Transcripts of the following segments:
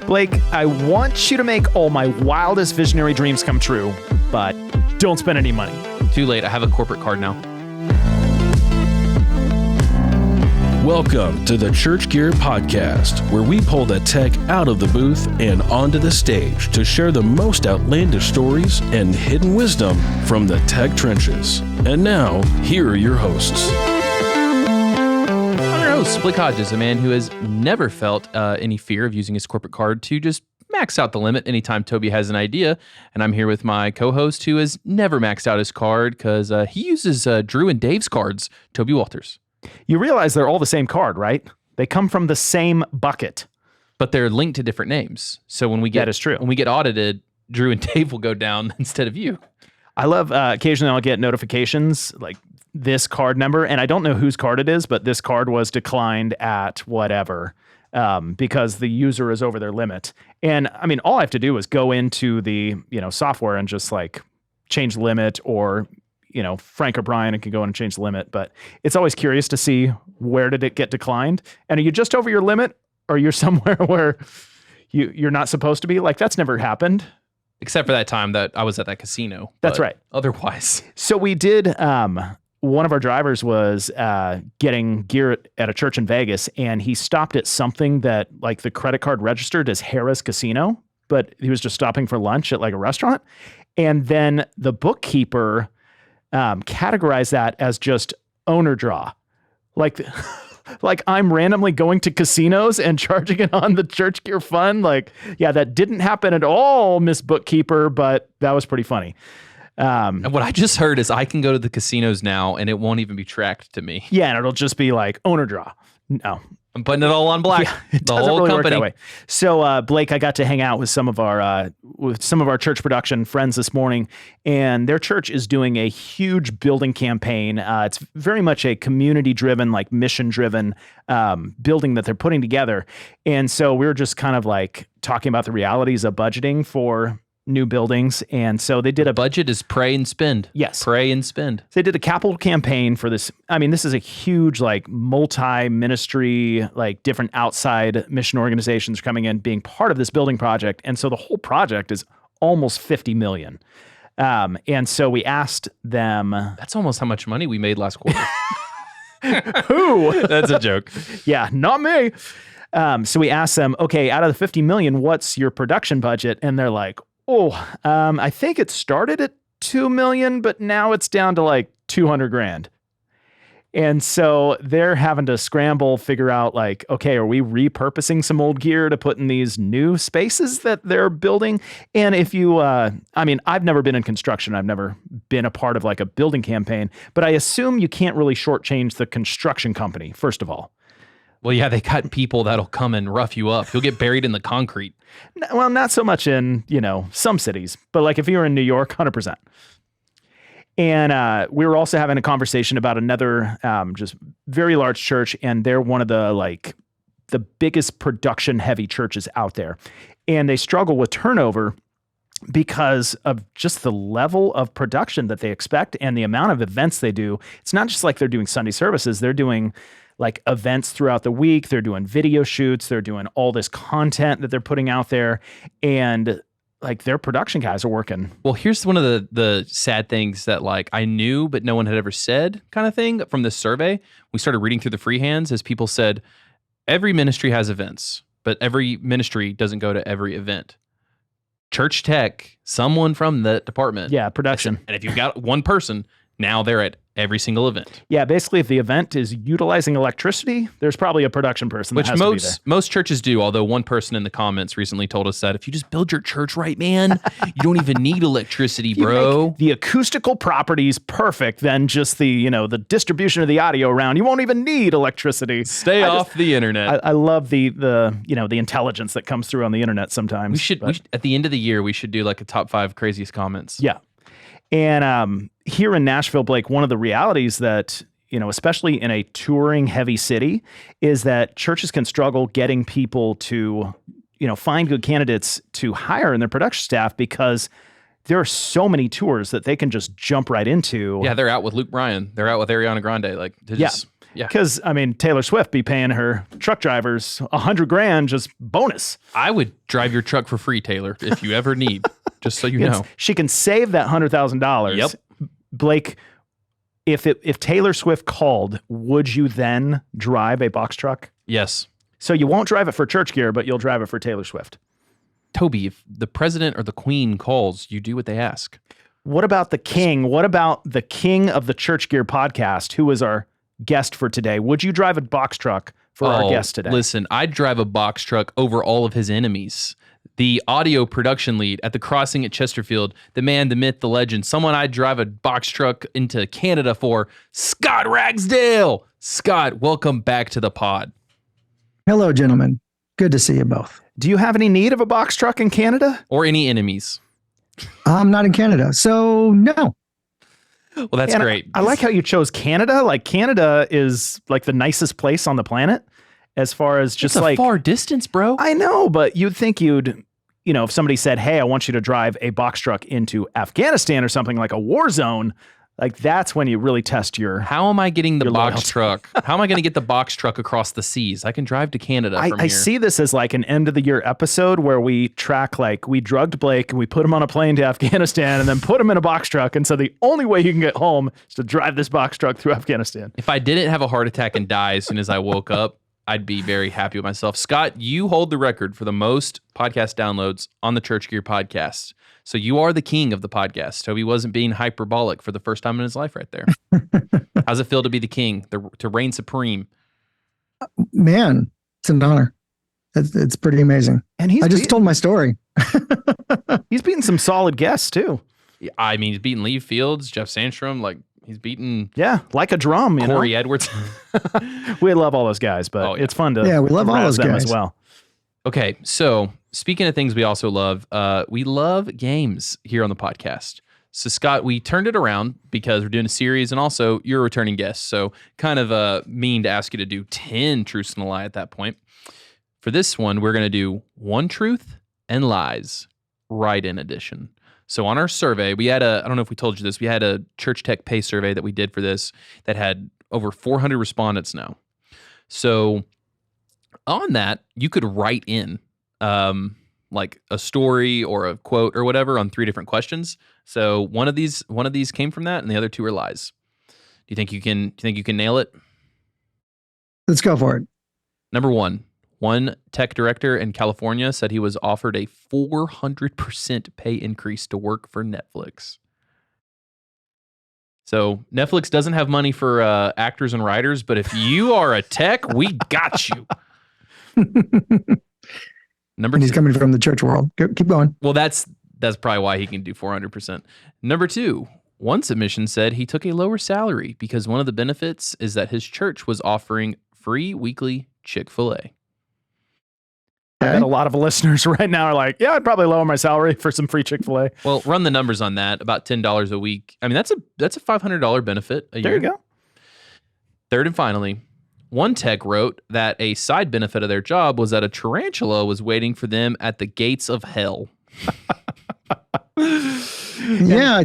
Blake, I want you to make all my wildest visionary dreams come true, but don't spend any money. Too late. I have a corporate card now. Welcome to the ChurchGear podcast, where we pull the tech out of the booth and onto the stage to share the most outlandish stories and hidden wisdom from the tech trenches. And now, here are your hosts. I'm your host, Blake Hodges, a man who has never felt any fear of using his corporate card to just max out the limit anytime Toby has an idea. And I'm here with my co-host who has never maxed out his card because he uses Drew and Dave's cards, Toby Walters. You realize they're all the same card, right? They come from the same bucket. But they're linked to different names. So when we get That is true. When we get audited, Drew and Dave will go down instead of you. I love, occasionally I'll get notifications like this card number, and I don't know whose card it is, but this card was declined at whatever because the user is over their limit. And I mean, all I have to do is go into the, software and just like change the limit, or Frank or Brian can go in and change the limit, but it's always curious to see where did it get declined? And are you just over your limit, or you're somewhere where you're not supposed to be? Like, that's never happened. Except for that time that I was at that casino. That's right. Otherwise. So we did, one of our drivers was getting gear at a church in Vegas, and he stopped at something that like the credit card registered as Harrah's Casino, but he was just stopping for lunch at like a restaurant. And then the bookkeeper categorize that as just owner draw. Like I'm randomly going to casinos and charging it on the ChurchGear fund. Like, yeah, that didn't happen at all, Miss Bookkeeper, but that was pretty funny. And what I just heard is I can go to the casinos now and it won't even be tracked to me. Yeah, and it'll just be like owner draw. No. I'm putting it all on black. Yeah, it the doesn't whole really company. work that way. So, Blake, I got to hang out with some of our church production friends this morning, and their church is doing a huge building campaign. It's very much a community-driven, like mission-driven building that they're putting together. And so we were just kind of like talking about the realities of budgeting for new buildings. And so they did Budget is pray and spend. Yes. Pray and spend. They did a capital campaign for this. I mean, this is a huge, like, multi-ministry, like different outside mission organizations coming in, being part of this building project. And so the whole project is almost $50 million. And so we asked them. That's almost how much money we made last quarter. Who? That's a joke. Yeah, not me. So we asked them, okay, out of the $50 million, what's your production budget? And they're like, I think it started at $2 million, but now it's down to like $200,000. And so they're having to scramble, figure out like, okay, are we repurposing some old gear to put in these new spaces that they're building? And if you, I've never been in construction. I've never been a part of like a building campaign, but I assume you can't really shortchange the construction company, first of all. Well, yeah, they got people that'll come and rough you up. You'll get buried in the concrete. Well, not so much in, some cities, but like if you were in New York, 100%. And we were also having a conversation about another just very large church, and they're one of the biggest production heavy churches out there. And they struggle with turnover because of just the level of production that they expect and the amount of events they do. It's not just like they're doing Sunday services, they're doing like events throughout the week. They're doing video shoots. They're doing all this content that they're putting out there. And like their production guys are working. Well, here's one of the sad things that like I knew, but no one had ever said kind of thing from this survey. We started reading through the freehands as people said, every ministry has events, but every ministry doesn't go to every event. Church tech, someone from the department. Yeah, production. And if you've got one person, now they're at every single event. Yeah, basically, if the event is utilizing electricity, there's probably a production person that has to be there. Most churches do, although one person in the comments recently told us that if you just build your church right, man, you don't even need electricity, bro. Make the acoustical properties perfect, then just the, the distribution of the audio around. You won't even need electricity. Stay off the internet. I love the intelligence that comes through on the internet sometimes. We should at the end of the year, we should do like a top 5 craziest comments. Yeah. And here in Nashville, Blake, one of the realities that, especially in a touring heavy city, is that churches can struggle getting people to, find good candidates to hire in their production staff because there are so many tours that they can just jump right into. Yeah, they're out with Luke Bryan. They're out with Ariana Grande. Like, Yeah. Because, I mean, Taylor Swift be paying her truck drivers $100,000 just bonus. I would drive your truck for free, Taylor, if you ever need, just so you know. She can save that $100,000. Yep. Blake, if Taylor Swift called, would you then drive a box truck? Yes. So you won't drive it for ChurchGear, but you'll drive it for Taylor Swift. Toby, if the president or the queen calls, you do what they ask. What about the king? What about the king of the ChurchGear podcast, who is our guest for today? Would you drive a box truck for our guest today? Listen, I'd drive a box truck over all of his enemies. The audio production lead at the crossing at Chesterfield, the man, the myth, the legend, someone I'd drive a box truck into Canada for, Scott Ragsdale. Scott, welcome back to the pod. Hello, gentlemen. Good to see you both. Do you have any need of a box truck in Canada? Or any enemies? I'm not in Canada, so no. Well, that's And great. I like how you chose Canada. Like, Canada is like the nicest place on the planet as far as just it's a like far distance, bro. I know, but you'd think if somebody said, hey, I want you to drive a box truck into Afghanistan or something, like a war zone, like that's when you really test your. How am I getting the box loyalty. truck? How am I going to get the box truck across the seas? I can drive to Canada from I here. see this as like an end of the year episode where we track, like, we drugged Blake and we put him on a plane to Afghanistan and then put him in a box truck. And so the only way you can get home is to drive this box truck through Afghanistan. If I didn't have a heart attack and die as soon as I woke up, I'd be very happy with myself. Scott, you hold the record for the most podcast downloads on the ChurchGear podcast. So you are the king of the podcast. Toby wasn't being hyperbolic for the first time in his life right there. How's it feel to be the king, to reign supreme? Man, it's an honor. It's pretty amazing. And I just told my story. he's beaten some solid guests too. I mean, he's beaten Lee Fields, Jeff Sandstrom, like he's beaten Yeah, like a drum, Corey Edwards. We love all those guys, but it's fun to we love all razz those them guys as well. Okay, so speaking of things we also love, we love games here on the podcast. So Scott, we turned it around because we're doing a series and also you're a returning guest. So kind of mean to ask you to do 10 truths and a lie at that point. For this one, we're going to do 1 truth and lies, write-in edition. So on our survey, we had I don't know if we told you this, we had a Church Tech Pay survey that we did for this that had over 400 respondents now. So on that, you could write in like a story or a quote or whatever on 3 different questions. So one of these came from that, and the other 2 are lies. Do you think you can nail it? Let's go for it. Number 1, one tech director in California said he was offered a 400% pay increase to work for Netflix. So Netflix doesn't have money for actors and writers, but if you are a tech, we got you. Number 2. He's coming from the church world. Keep going. Well, that's probably why he can do 400%. Number 2, one submission said he took a lower salary because one of the benefits is that his church was offering free weekly Chick-fil-A. I bet a lot of listeners right now are like, yeah, I'd probably lower my salary for some free Chick-fil-A. Well, run the numbers on that. About $10 a week. I mean, that's a $500 benefit a year. There you go. Third and finally, one tech wrote that a side benefit of their job was that a tarantula was waiting for them at the gates of hell. Yeah.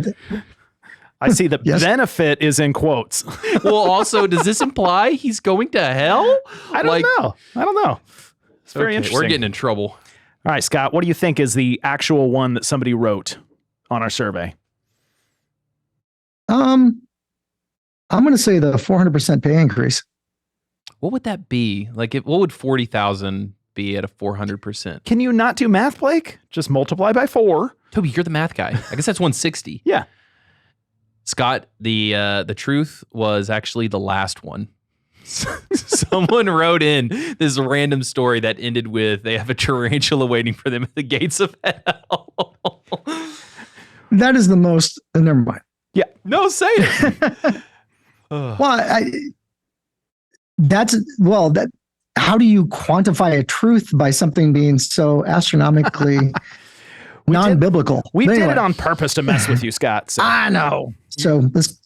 I see the Yes. benefit is in quotes. Well, also, does this imply he's going to hell? I don't know. It's very interesting. We're getting in trouble. All right, Scott, what do you think is the actual one that somebody wrote on our survey? I'm going to say the 400% pay increase. What would that be? Like, what would 40,000 be at a 400%? Can you not do math, Blake? Just multiply by 4. Toby, you're the math guy. I guess that's 160. Yeah. Scott, the truth was actually the last one. Someone wrote in this random story that ended with they have a tarantula waiting for them at the gates of hell. That is the most. Never mind. Yeah. No, say it. Well, how do you quantify a truth by something being so astronomically non-biblical? We But did anyway, it on purpose to mess with you, Scott. So. I know. So let's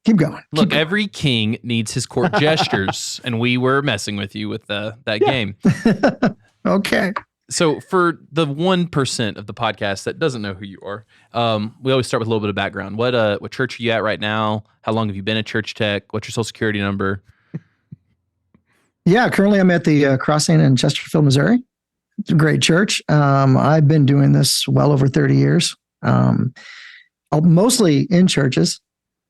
keep going. Look, every king needs his court gestures, and we were messing with you with that game. Okay. So for the 1% of the podcast that doesn't know who you are, we always start with a little bit of background. What church are you at right now? How long have you been at Church Tech? What's your social security number? Yeah, currently I'm at the Crossing in Chesterfield, Missouri. It's a great church. I've been doing this well over 30 years, mostly in churches,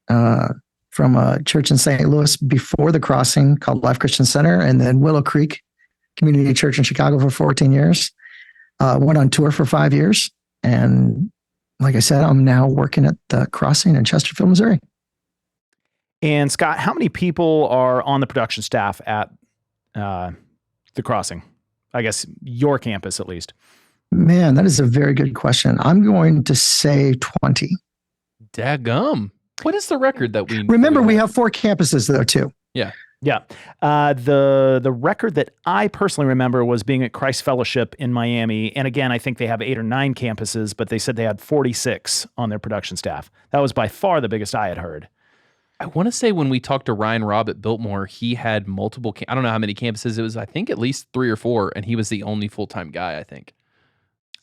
from a church in St. Louis before the Crossing called Life Christian Center, and then Willow Creek Community Church in Chicago for 14 years. Went on tour for 5 years. And like I said, I'm now working at the Crossing in Chesterfield, Missouri. And Scott, how many people are on the production staff at the Crossing? I guess your campus, at least. Man, that is a very good question. I'm going to say 20. Daggum. What is the record that we remember? We have 4 campuses though, too. Yeah. Yeah. The record that I personally remember was being at Christ Fellowship in Miami. And again, I think they have 8 or 9 campuses, but they said they had 46 on their production staff. That was by far the biggest I had heard. I want to say when we talked to Ryan Robb at Biltmore, he had multiple, I don't know how many campuses it was. I think at least 3 or 4, and he was the only full-time guy, I think.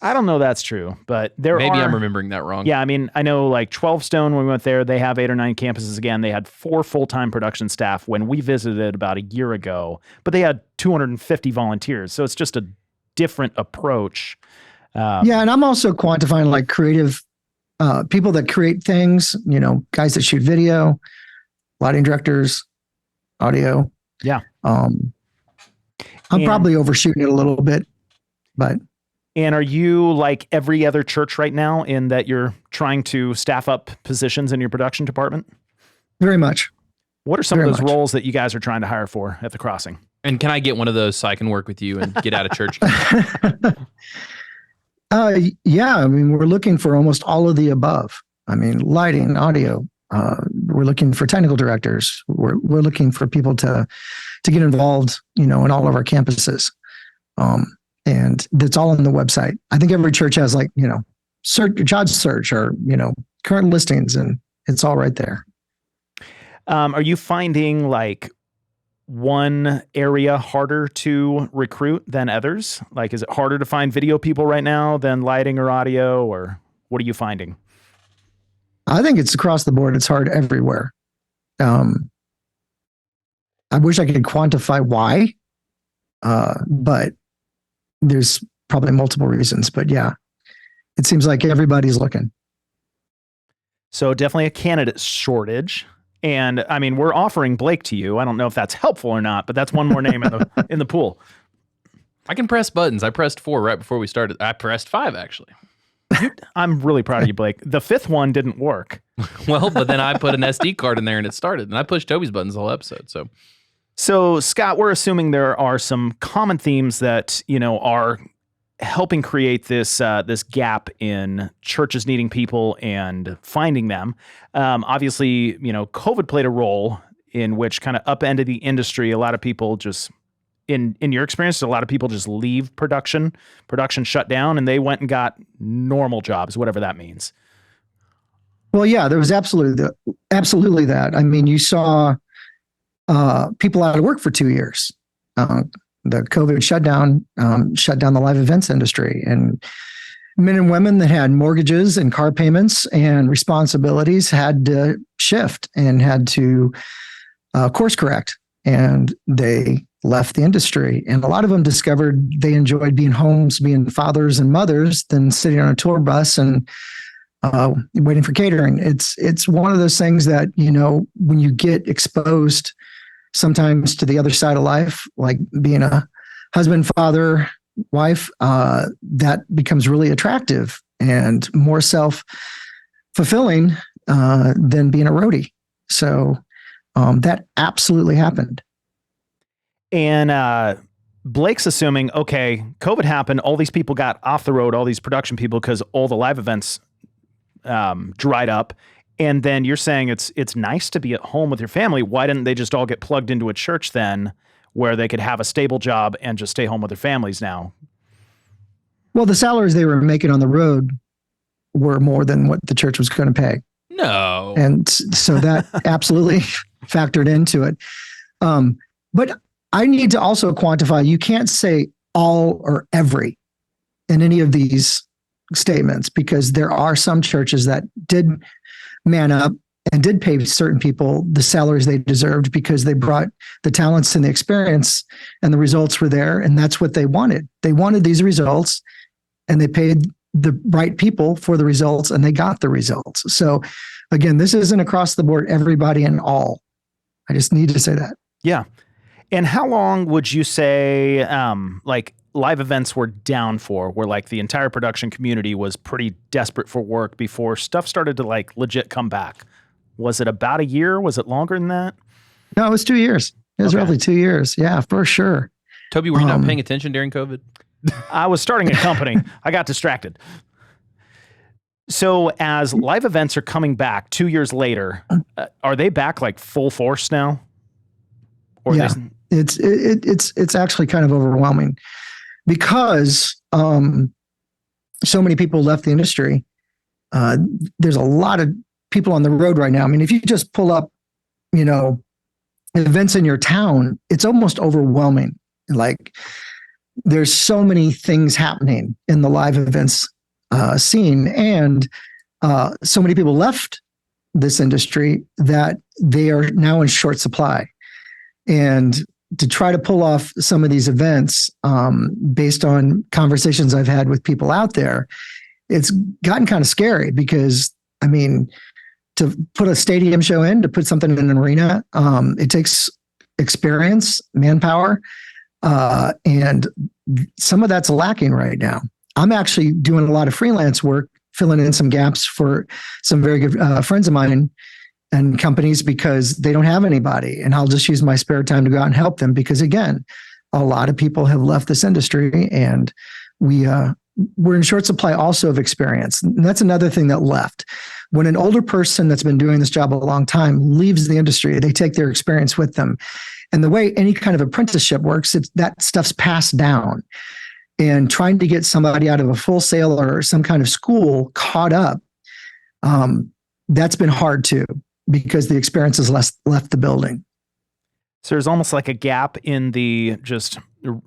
I don't know that's true, but Maybe I'm remembering that wrong. Yeah, I mean, I know like 12 Stone, when we went there, they have 8 or 9 campuses again. They had 4 full-time production staff when we visited about a year ago, but they had 250 volunteers. So it's just a different approach. Yeah, and I'm also quantifying like creative people that create things, guys that shoot video, lighting directors, audio. Yeah. I'm probably overshooting it a little bit, but. And are you like every other church right now in that you're trying to staff up positions in your production department? Very much. What are some of those roles that you guys are trying to hire for at the Crossing? And can I get one of those so I can work with you and get out of church? Yeah, I mean, we're looking for almost all of the above. I mean, lighting, audio. We're looking for technical directors. We're looking for people to get involved, in all of our campuses. And that's all on the website. I think every church has like, job search or, current listings, and it's all right there. Are you finding like one area harder to recruit than others? Like, is it harder to find video people right now than lighting or audio, or what are you finding? I think it's across the board. It's hard everywhere. I wish I could quantify why, but there's probably multiple reasons. But yeah, it seems like everybody's looking. So definitely a candidate shortage. And I mean, we're offering Blake to you. I don't know if that's helpful or not, but that's one more name in the pool. I can press buttons. I pressed 4 right before we started. I pressed 5 actually. I'm really proud of you, Blake. The 5th one didn't work. Well, but then I put an SD card in there and it started. And I pushed Toby's buttons the whole episode. So Scott, we're assuming there are some common themes that, are helping create this gap in churches needing people and finding them. Obviously, COVID played a role in which kind of upended the industry. A lot of people just, in your experience, a lot of people just leave production shut down, and they went and got normal jobs, whatever that means. Well, yeah, there was absolutely that. I mean, you saw people out of work for 2 years. The COVID shutdown shut down the live events industry, and men and women that had mortgages and car payments and responsibilities had to shift and had to course correct, and they left the industry. And a lot of them discovered they enjoyed being homes, being fathers and mothers, than sitting on a tour bus and waiting for catering. It's one of those things that, when you get exposed sometimes to the other side of life, like being a husband, father, wife, that becomes really attractive and more self-fulfilling than being a roadie. So that absolutely happened. And Blake's assuming, okay, COVID happened, all these people got off the road, all these production people, because all the live events dried up. And then you're saying it's nice to be at home with your family. Why didn't they just all get plugged into a church then, where they could have a stable job and just stay home with their families now? Well, the salaries they were making on the road were more than what the church was going to pay. No. And so that absolutely factored into it. But I need to also quantify, you can't say all or every in any of these statements, because there are some churches that did man up and did pay certain people the salaries they deserved because they brought the talents and the experience, and the results were there. And that's what they wanted. They wanted these results, and they paid the right people for the results, and they got the results. So again, this isn't across the board, everybody and all. I just need to say that. Yeah. And how long would you say, like, live events were down for, where like the entire production community was pretty desperate for work before stuff started to like legit come back? Was it about a year? Was it longer than that? No, it was 2 years. It was roughly 2 years. Yeah, for sure. Toby, were you not paying attention during COVID? I was starting a company. I got distracted. So as live events are coming back 2 years later, are they back like full force now? Or yeah, it's actually kind of overwhelming because so many people left the industry. There's a lot of people on the road right now. I mean, if you just pull up, events in your town, it's almost overwhelming. Like, there's so many things happening in the live events scene, and so many people left this industry that they are now in short supply. And to try to pull off some of these events, based on conversations I've had with people out there, it's gotten kind of scary because, I mean, to put a stadium show in, to put something in an arena, it takes experience, manpower, and some of that's lacking right now. I'm actually doing a lot of freelance work, filling in some gaps for some very good friends of mine and companies because they don't have anybody. And I'll just use my spare time to go out and help them because, again, a lot of people have left this industry, and we're in short supply also of experience. And that's another thing that left. When an older person that's been doing this job a long time leaves the industry, they take their experience with them. And the way any kind of apprenticeship works, that stuff's passed down. And trying to get somebody out of a Full Sail or some kind of school caught up, that's been hard too, because the experience has left the building. So there's almost like a gap in the just what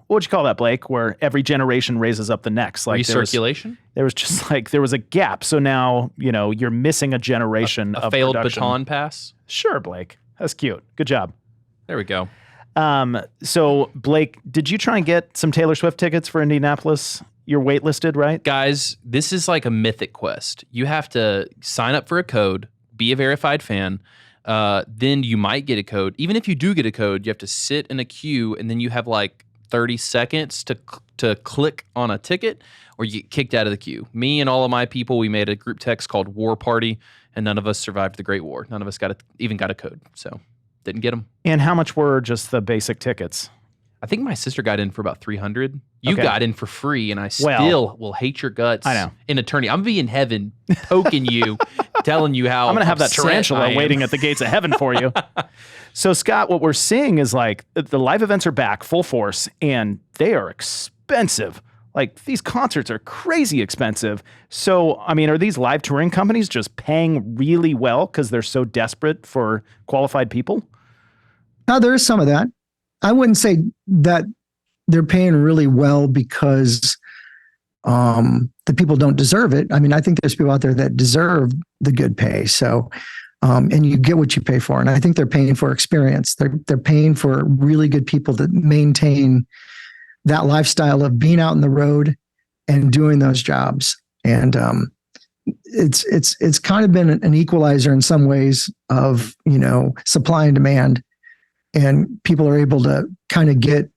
would you call that, Blake? Where every generation raises up the next. Like recirculation? There was a gap. So now, you're missing a generation of failed production. baton pass? Sure, Blake. That's cute. Good job. There we go. So Blake, did you try and get some Taylor Swift tickets for Indianapolis? You're waitlisted, right? Guys, this is like a mythic quest. You have to sign up for a code, be a verified fan. Then you might get a code. Even if you do get a code, you have to sit in a queue, and then you have like 30 seconds to click on a ticket, or you get kicked out of the queue. Me and all of my people, we made a group text called War Party, and none of us survived the Great War. None of us even got a code, so didn't get them. And how much were just the basic tickets? I think my sister got in for about $300. You Okay. got in for free, and I still will hate your guts. I know. In eternity. I'm be in heaven poking you, telling you how I'm going to have that upset tarantula I am. waiting at the gates of heaven for you. So, Scott, what we're seeing is like the live events are back full force, and they are expensive. Like, these concerts are crazy expensive. So, I mean, are these live touring companies just paying really well because they're so desperate for qualified people? Now, there is some of that. I wouldn't say that they're paying really well because the people don't deserve it. I mean, I think there's people out there that deserve the good pay. So, and you get what you pay for. And I think they're paying for experience. They're paying for really good people to maintain that lifestyle of being out on the road and doing those jobs. And it's kind of been an equalizer in some ways of, supply and demand. And people are able to kind of get,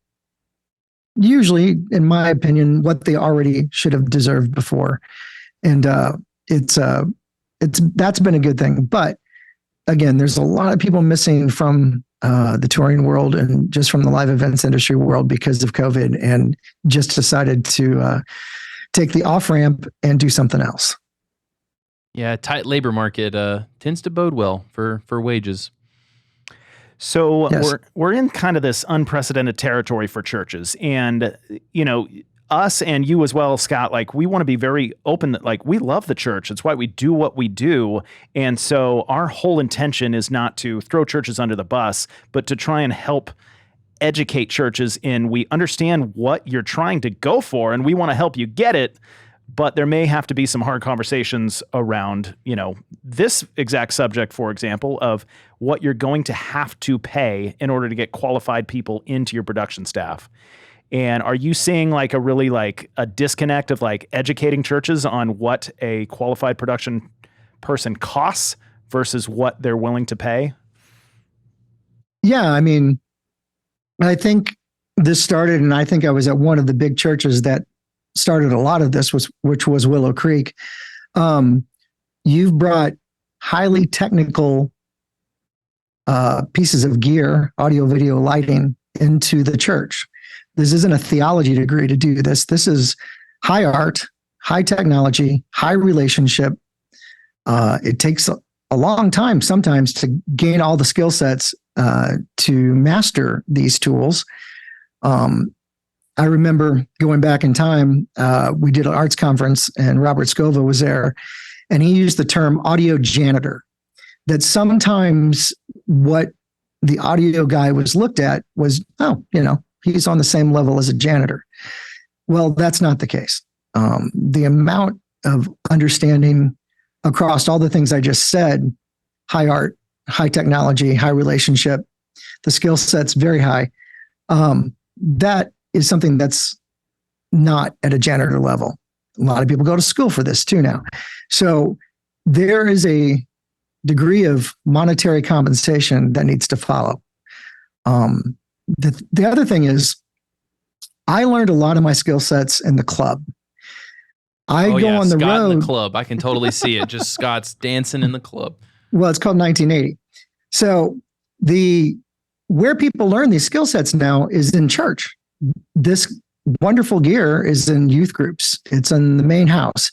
usually, in my opinion, what they already should have deserved before. And that's been a good thing. But again, there's a lot of people missing from the touring world and just from the live events industry world because of COVID, and just decided to take the off ramp and do something else. Yeah, tight labor market tends to bode well for wages. So Yes. we're in kind of this unprecedented territory for churches, and us and you as well, Scott. Like, we want to be very open that, like, we love the church. It's why we do what we do, and so our whole intention is not to throw churches under the bus, but to try and help educate churches in, we understand what you're trying to go for, and we want to help you get it. but there may have to be some hard conversations around, this exact subject, for example, of what you're going to have to pay in order to get qualified people into your production staff. And are you seeing like a really like a disconnect of like educating churches on what a qualified production person costs versus what they're willing to pay? Yeah, I mean, I think this started, and I think I was at one of the big churches that started a lot of this, which was Willow Creek. You've brought highly technical pieces of gear, audio, video, lighting into the church. This isn't a theology degree to do this. This is high art, high technology, high relationship. It takes a long time sometimes to gain all the skill sets to master these tools. I remember going back in time, we did an arts conference and Robert Scova was there, and he used the term audio janitor. That sometimes what the audio guy was looked at was, he's on the same level as a janitor. Well, that's not the case. The amount of understanding across all the things I just said, high art, high technology, high relationship, the skill set's very high. That is something that's not at a janitor level. A lot of people go to school for this too now. So there is a degree of monetary compensation that needs to follow. The other thing is, I learned a lot of my skill sets in the club. I go on the Scott road. in the club. I can totally see it. Just Scott's dancing in the club. Well, it's called 1980. So where people learn these skill sets now is in church. This wonderful gear is in youth groups. It's in the main house.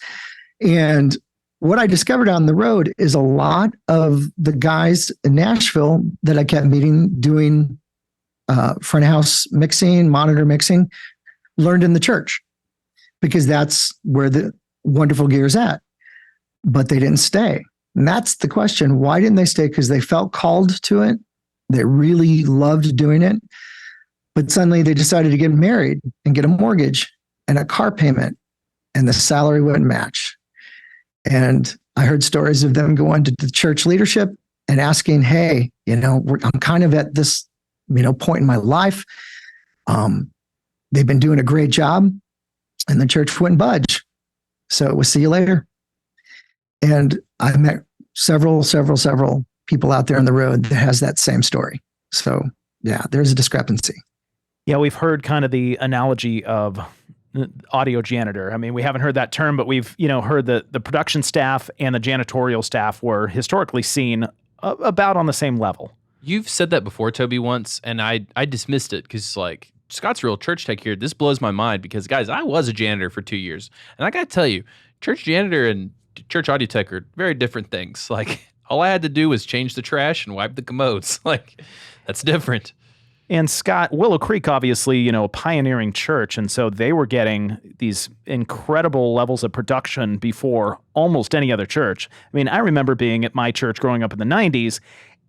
And what I discovered on the road is a lot of the guys in Nashville that I kept meeting doing front of house mixing, monitor mixing, learned in the church because that's where the wonderful gear is at. But they didn't stay. And that's the question. Why didn't they stay? Because they felt called to it. They really loved doing it. But suddenly they decided to get married and get a mortgage and a car payment, and the salary wouldn't match. And I heard stories of them going to the church leadership and asking, hey, I'm kind of at this, point in my life. They've been doing a great job, and the church wouldn't budge. So it was see you later. And I met several people out there on the road that has that same story. So yeah, there's a discrepancy. Yeah, we've heard kind of the analogy of audio janitor. I mean, we haven't heard that term, but we've, heard that the production staff and the janitorial staff were historically seen about on the same level. You've said that before, Toby, once, and I dismissed it because, like, Scott's real church tech here. This blows my mind because, guys, I was a janitor for 2 years. And I got to tell you, church janitor and church audio tech are very different things. Like, all I had to do was change the trash and wipe the commodes. Like, that's different. And Scott, Willow Creek, obviously, a pioneering church. And so they were getting these incredible levels of production before almost any other church. I mean, I remember being at my church growing up in the 90s.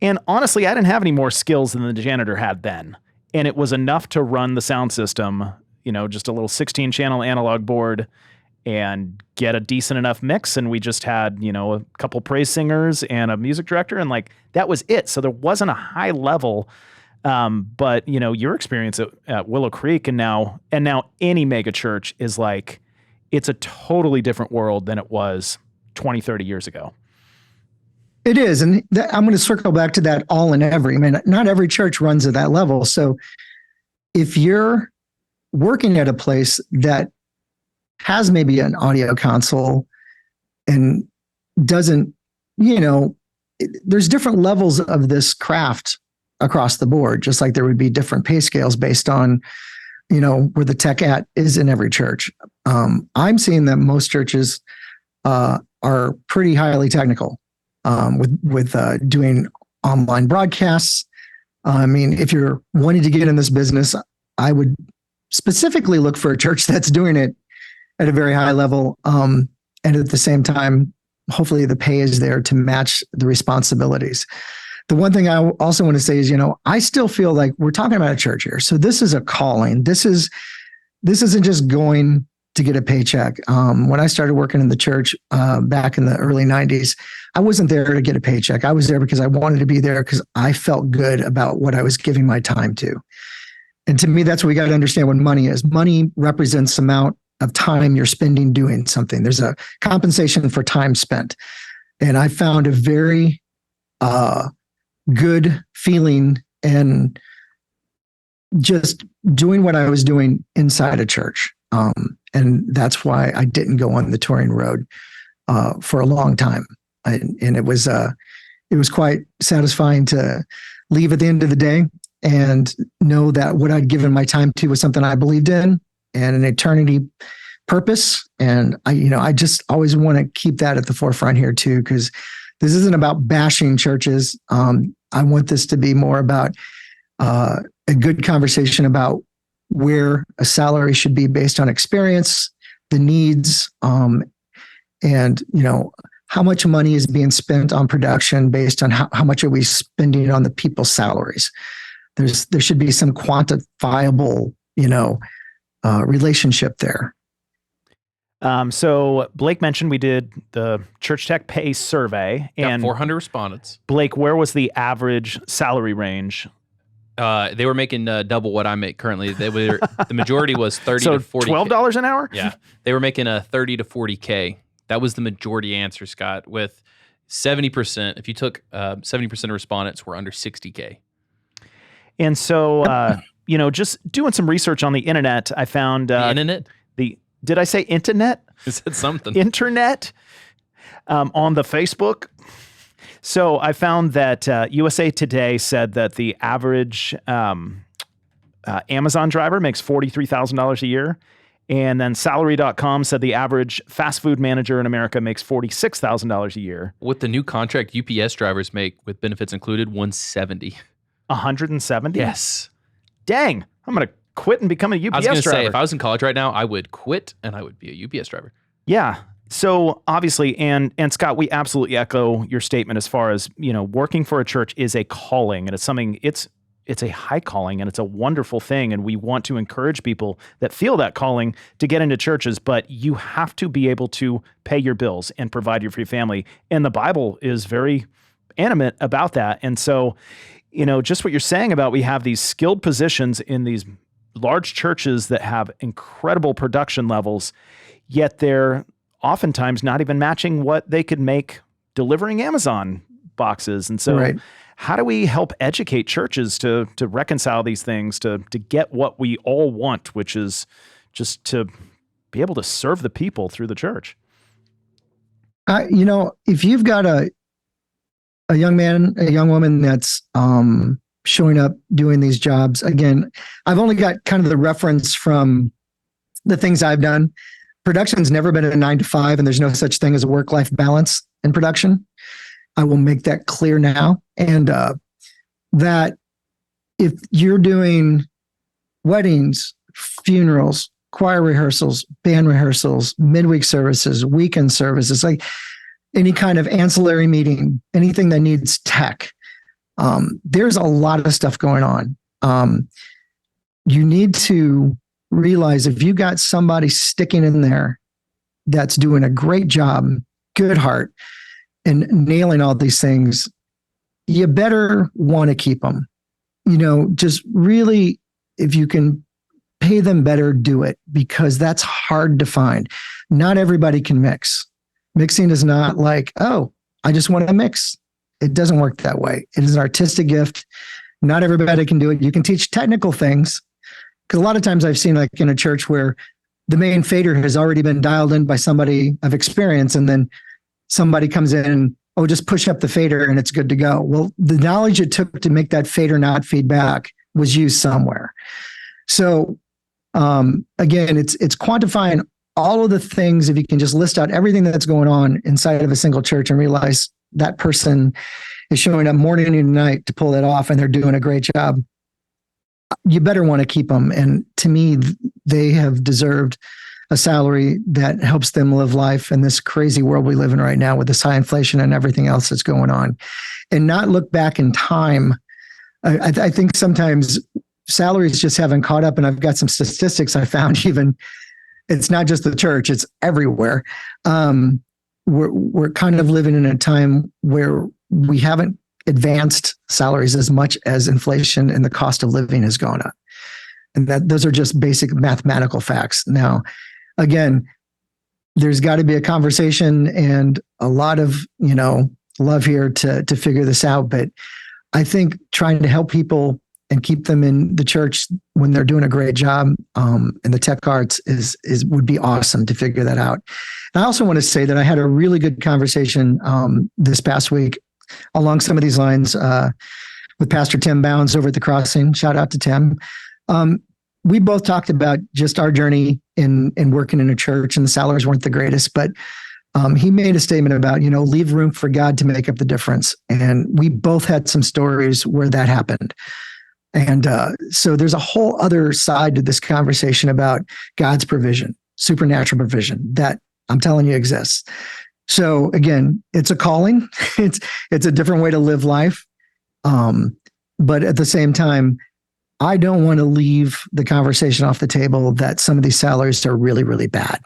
And honestly, I didn't have any more skills than the janitor had then. And it was enough to run the sound system, just a little 16-channel analog board and get a decent enough mix. And we just had, a couple praise singers and a music director. And like, that was it. So there wasn't a high level. But your experience at Willow Creek and now any mega church is like, it's a totally different world than it was 20, 30 years ago. It is. And I'm going to circle back to that all and every. I mean, not every church runs at that level. So if you're working at a place that has maybe an audio console and doesn't, there's different levels of this craft across the board, just like there would be different pay scales based on, where the tech is in every church. I'm seeing that most churches are pretty highly technical. With doing online broadcasts. I mean, if you're wanting to get in this business, I would specifically look for a church that's doing it at a very high level. And at the same time, hopefully the pay is there to match the responsibilities. The one thing I also want to say is, I still feel like we're talking about a church here. So this is a calling. This isn't just going to get a paycheck. When I started working in the church back in the early 90s, I wasn't there to get a paycheck. I was there because I wanted to be there because I felt good about what I was giving my time to. And to me, that's what we got to understand what money is. Money represents the amount of time you're spending doing something. There's a compensation for time spent. And I found a very good feeling and just doing what I was doing inside a church. And that's why I didn't go on the touring road for a long time. And it was quite satisfying to leave at the end of the day and know that what I'd given my time to was something I believed in and an eternity purpose. And I just always want to keep that at the forefront here too, because this isn't about bashing churches. I want this to be more about a good conversation about where a salary should be based on experience, the needs, and how much money is being spent on production based on how much are we spending on the people's salaries. There should be some quantifiable, relationship there. So Blake mentioned we did the Church Tech Pay survey, and 400 respondents. Blake, where was the average salary range? They were making double what I make currently. The majority was 30 so to 40. $12 an hour? Yeah, they were making 30 to 40K. That was the majority answer, Scott. With 70%, if you took 70% of respondents were under 60K. And so, just doing some research on the internet, I found The internet. Did I say internet? It said something. Internet on the Facebook. So I found that USA Today said that the average Amazon driver makes $43,000 a year. And then salary.com said the average fast food manager in America makes $46,000 a year. With the new contract, UPS drivers make, with benefits included, $170. 170? Yes. Dang. I'm going to quit and become a UPS I was going to driver. say, if I was in college right now, I would quit and I would be a UPS driver. Yeah. So obviously, and Scott, we absolutely echo your statement as far as, working for a church is a calling, and it's something, it's a high calling, and it's a wonderful thing. And we want to encourage people that feel that calling to get into churches, but you have to be able to pay your bills and provide for your family. And the Bible is very animate about that. And so, just what you're saying about we have these skilled positions in these large churches that have incredible production levels, yet they're oftentimes not even matching what they could make delivering Amazon boxes. And so how do we help educate churches to reconcile these things, to get what we all want, which is just to be able to serve the people through the church? If you've got a young man, a young woman that's showing up doing these jobs, again, I've only got kind of the reference from the things I've done. Production's never been a 9-to-5, and there's no such thing as a work-life balance in production. I will make that clear now. And that if you're doing weddings, funerals, choir rehearsals, band rehearsals, midweek services, weekend services, like any kind of ancillary meeting, anything that needs tech, there's a lot of stuff going on. You need to realize if you got somebody sticking in there that's doing a great job, good heart, and nailing all these things, you better want to keep them. Just really, if you can pay them better, do it, because that's hard to find. Not everybody can mix. Mixing is not like, oh, I just want to mix. It doesn't work that way. It is an artistic gift. Not everybody can do it. You can teach technical things, because a lot of times I've seen, like in a church, where the main fader has already been dialed in by somebody of experience, and then somebody comes in and, oh, just push up the fader and it's good to go. Well, the knowledge it took to make that fader not feed back was used somewhere. So again, it's quantifying all of the things. If you can just list out everything that's going on inside of a single church and realize that person is showing up morning and night to pull that off, and they're doing a great job, you better want to keep them. And to me, they have deserved a salary that helps them live life in this crazy world we live in right now with this high inflation and everything else that's going on, and not look back in time. I think sometimes salaries just haven't caught up. And I've got some statistics I found even it's not just the church, it's everywhere. We're kind of living in a time where we haven't advanced salaries as much as inflation and the cost of living has gone up. And those are just basic mathematical facts. Now, again, there's got to be a conversation and a lot of, love here to figure this out. But I think trying to help people and keep them in the church when they're doing a great job in the tech arts would be awesome to figure that out. And I also want to say that I had a really good conversation this past week along some of these lines with Pastor Tim Bounds over at the Crossing. Shout out to Tim. We both talked about just our journey in working in a church, and the salaries weren't the greatest, but he made a statement about, leave room for God to make up the difference. And we both had some stories where that happened. And so there's a whole other side to this conversation about God's provision, supernatural provision that I'm telling you exists. So again, it's a calling. It's a different way to live life. But at the same time, I don't want to leave the conversation off the table that some of these salaries are really, really bad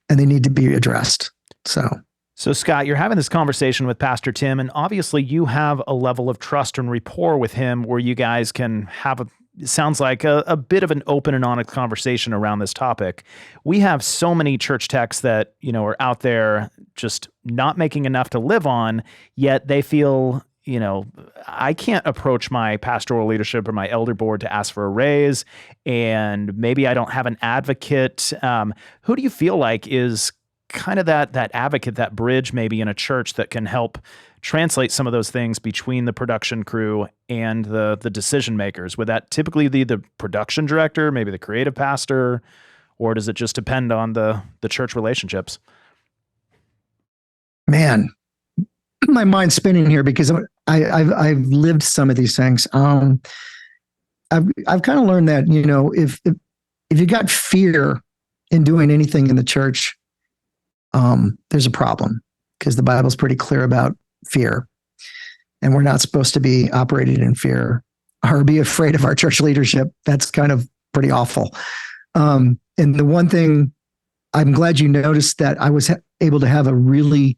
and they need to be addressed. So Scott, you're having this conversation with Pastor Tim, and obviously you have a level of trust and rapport with him where you guys can have it sounds like a bit of an open and honest conversation around this topic. We have so many church techs that, are out there just not making enough to live on, yet they feel, I can't approach my pastoral leadership or my elder board to ask for a raise, and maybe I don't have an advocate. Who do you feel like is kind of that advocate, that bridge maybe in a church that can help translate some of those things between the production crew and the decision makers? Would that typically be the production director, maybe the creative pastor, or does it just depend on the church relationships? Man, my mind's spinning here because I've lived some of these things. I've kind of learned that, if you got fear in doing anything in the church, there's a problem, because the Bible's pretty clear about fear, and we're not supposed to be operating in fear or be afraid of our church leadership. That's kind of pretty awful. And the one thing I'm glad you noticed that I was able to have a really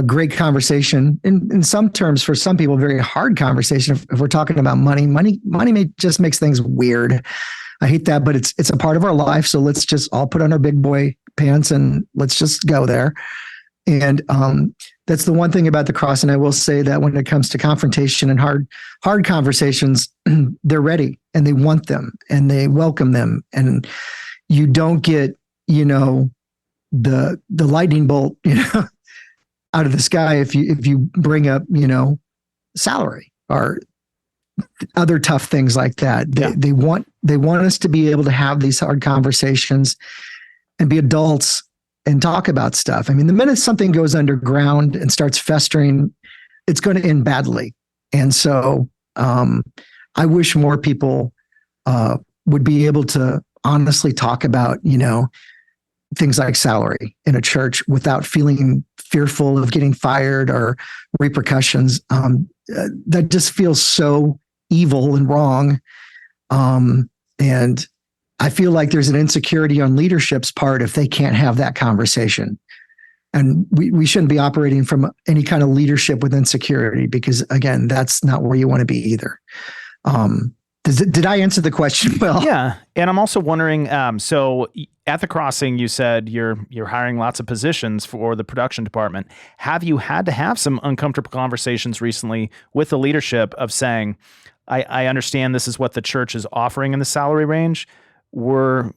great conversation, in some terms, for some people, very hard conversation. If we're talking about money just makes things weird. I hate that, but it's a part of our life. So let's just all put on our big boy pants and let's just go there. And that's the one thing about the Cross. And I will say that when it comes to confrontation and hard conversations, they're ready and they want them and they welcome them. And you don't get, the lightning bolt, out of the sky if you bring up, salary or other tough things like that. They want us to be able to have these hard conversations and be adults and talk about stuff. I mean, the minute something goes underground and starts festering, it's going to end badly. And so I wish more people would be able to honestly talk about, things like salary in a church without feeling fearful of getting fired or repercussions. That just feels so evil and wrong. And I feel like there's an insecurity on leadership's part if they can't have that conversation. And we shouldn't be operating from any kind of leadership with insecurity, because again, that's not where you want to be either. Did I answer the question well? Yeah. And I'm also wondering, so at the Crossing, you said you're hiring lots of positions for the production department. Have you had to have some uncomfortable conversations recently with the leadership of saying, I understand this is what the church is offering in the salary range. We're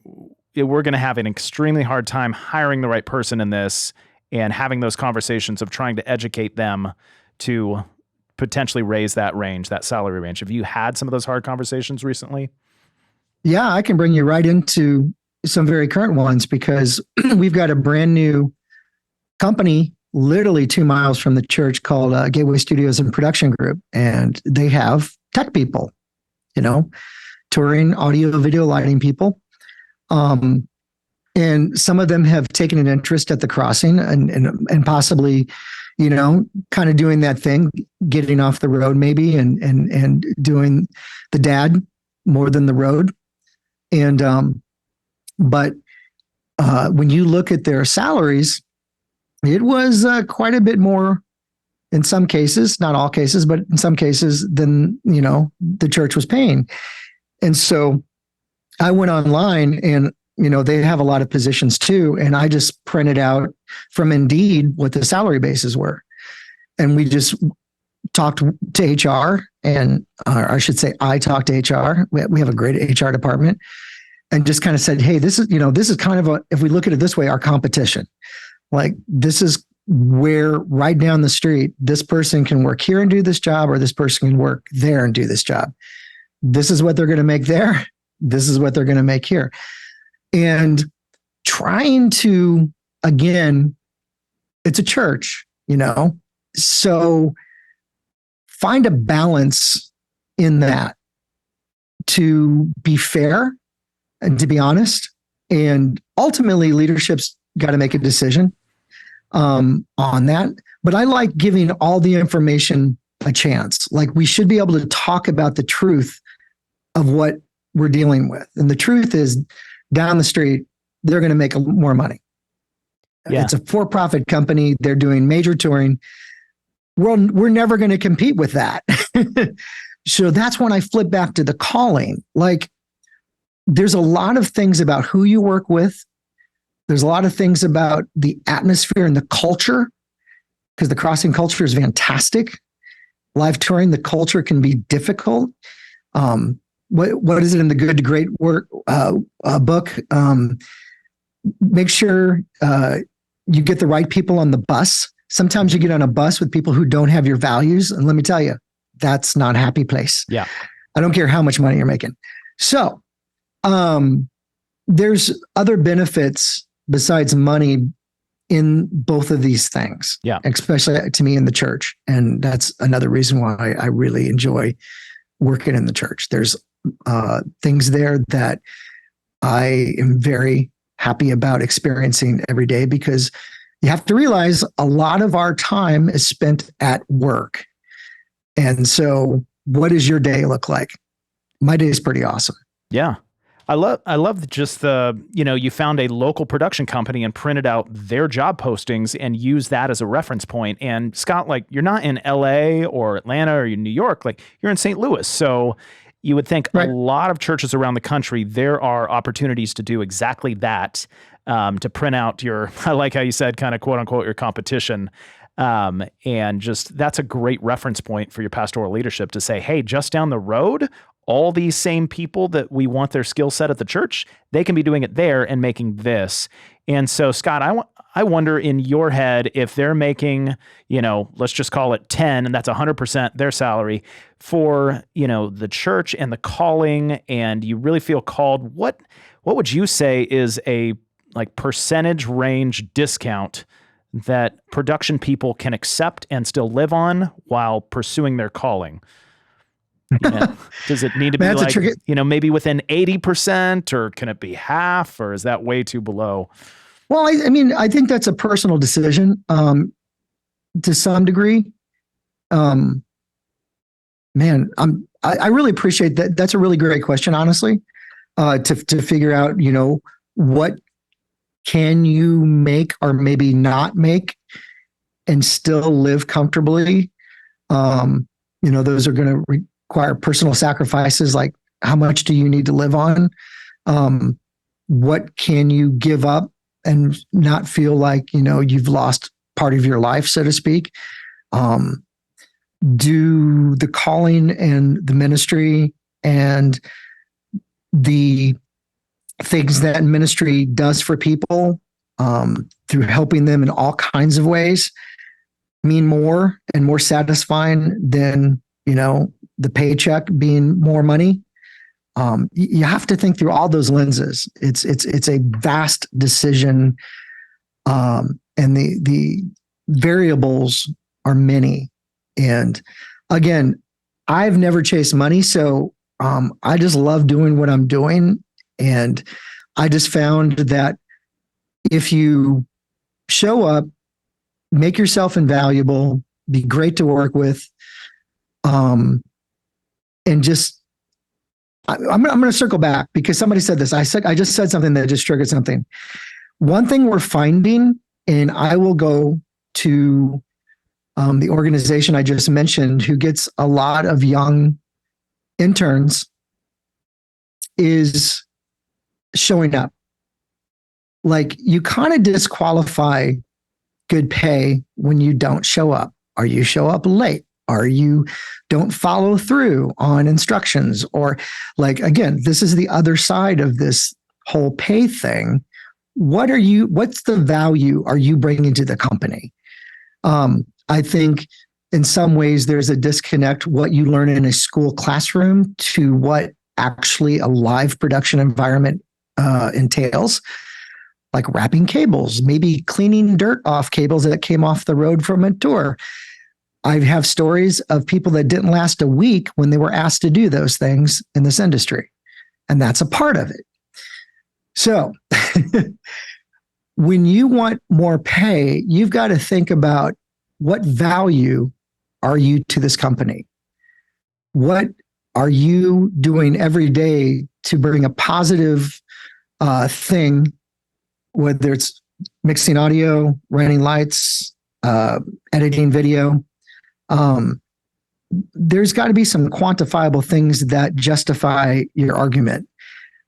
going to have an extremely hard time hiring the right person in this, and having those conversations of trying to educate them to potentially raise that range, that salary range. Have you had some of those hard conversations recently? Yeah, I can bring you right into some very current ones, because we've got a brand new company literally 2 miles from the church called Gateway Studios and Production Group. And they have tech people, touring, audio, video, lighting people. And some of them have taken an interest at the Crossing and possibly, kind of doing that thing, getting off the road maybe, and doing the dad more than the road. And, but when you look at their salaries, it was quite a bit more in some cases, not all cases, but in some cases than, the church was paying. And so I went online and, they have a lot of positions too. And I just printed out from Indeed what the salary bases were. And we just talked to HR and, or I should say, I talked to HR. We have a great HR department and just kind of said, hey, this is kind of if we look at it this way, our competition. Like, this is where right down the street, this person can work here and do this job, or this person can work there and do this job. This is what they're going to make there. This is what they're going to make here. And trying to, again, it's a church, so find a balance in that to be fair and to be honest. And ultimately, leadership's got to make a decision on that. But I like giving all the information a chance. Like, we should be able to talk about the truth of what we're dealing with. And the truth is, down the street, they're going to make more money. Yeah. It's a for-profit company. They're doing major touring. We're never going to compete with that. So that's when I flip back to the calling. Like, there's a lot of things about who you work with. There's a lot of things about the atmosphere and the culture, because the crossing culture is fantastic. Live touring, the culture can be difficult. What is it in the Good to Great work book? Make sure you get the right people on the bus. Sometimes you get on a bus with people who don't have your values. And let me tell you, that's not a happy place. Yeah. I don't care how much money you're making. So there's other benefits besides money in both of these things. Yeah. Especially to me in the church. And that's another reason why I really enjoy working in the church. There's things there that I am very happy about experiencing every day, because you have to realize a lot of our time is spent at work. And so what does your day look like? My day is pretty awesome. Yeah. I love just you found a local production company and printed out their job postings and used that as a reference point. And Scott, like, you're not in LA or Atlanta or New York, like, you're in St. Louis. So you would think a lot of churches around the country, there are opportunities to do exactly that, to print out I like how you said, kind of quote unquote, your competition. And just, that's a great reference point for your pastoral leadership to say, hey, just down the road, all these same people that we want their skill set at the church, they can be doing it there and making this. And so, Scott, I wonder in your head, if they're making, let's just call it 10, and that's 100% their salary for, the church and the calling, and you really feel called, what would you say is a percentage range discount that production people can accept and still live on while pursuing their calling? Does it need to be maybe within 80%, or can it be half, or is that way too below? Well, I think that's a personal decision to some degree. I really appreciate that. That's a really great question, honestly, to figure out, what can you make or maybe not make and still live comfortably. Those are going to require personal sacrifices. Like, how much do you need to live on? What can you give up and not feel like, you've lost part of your life, so to speak? Do the calling and the ministry and the things that ministry does for people, through helping them in all kinds of ways, mean more and more satisfying than, the paycheck being more money? You have to think through all those lenses. It's a vast decision, and the variables are many. And again, I've never chased money, so I just love doing what I'm doing. And I just found that if you show up, make yourself invaluable, be great to work with, and just, I'm going to circle back, because somebody said this. I just said something that just triggered something. One thing we're finding, and I will go to the organization I just mentioned, who gets a lot of young interns, is showing up. Like, you kind of disqualify good pay when you don't show up, or you show up late, or you don't follow through on instructions, or, like, again, this is the other side of this whole pay thing. What's the value are you bringing to the company? I think in some ways there's a disconnect, what you learn in a school classroom to what actually a live production environment entails, like wrapping cables, maybe cleaning dirt off cables that came off the road from a tour. I have stories of people that didn't last a week when they were asked to do those things in this industry. And that's a part of it. So when you want more pay, you've got to think about, what value are you to this company? What are you doing every day to bring a positive thing, whether it's mixing audio, running lights, editing video? There's got to be some quantifiable things that justify your argument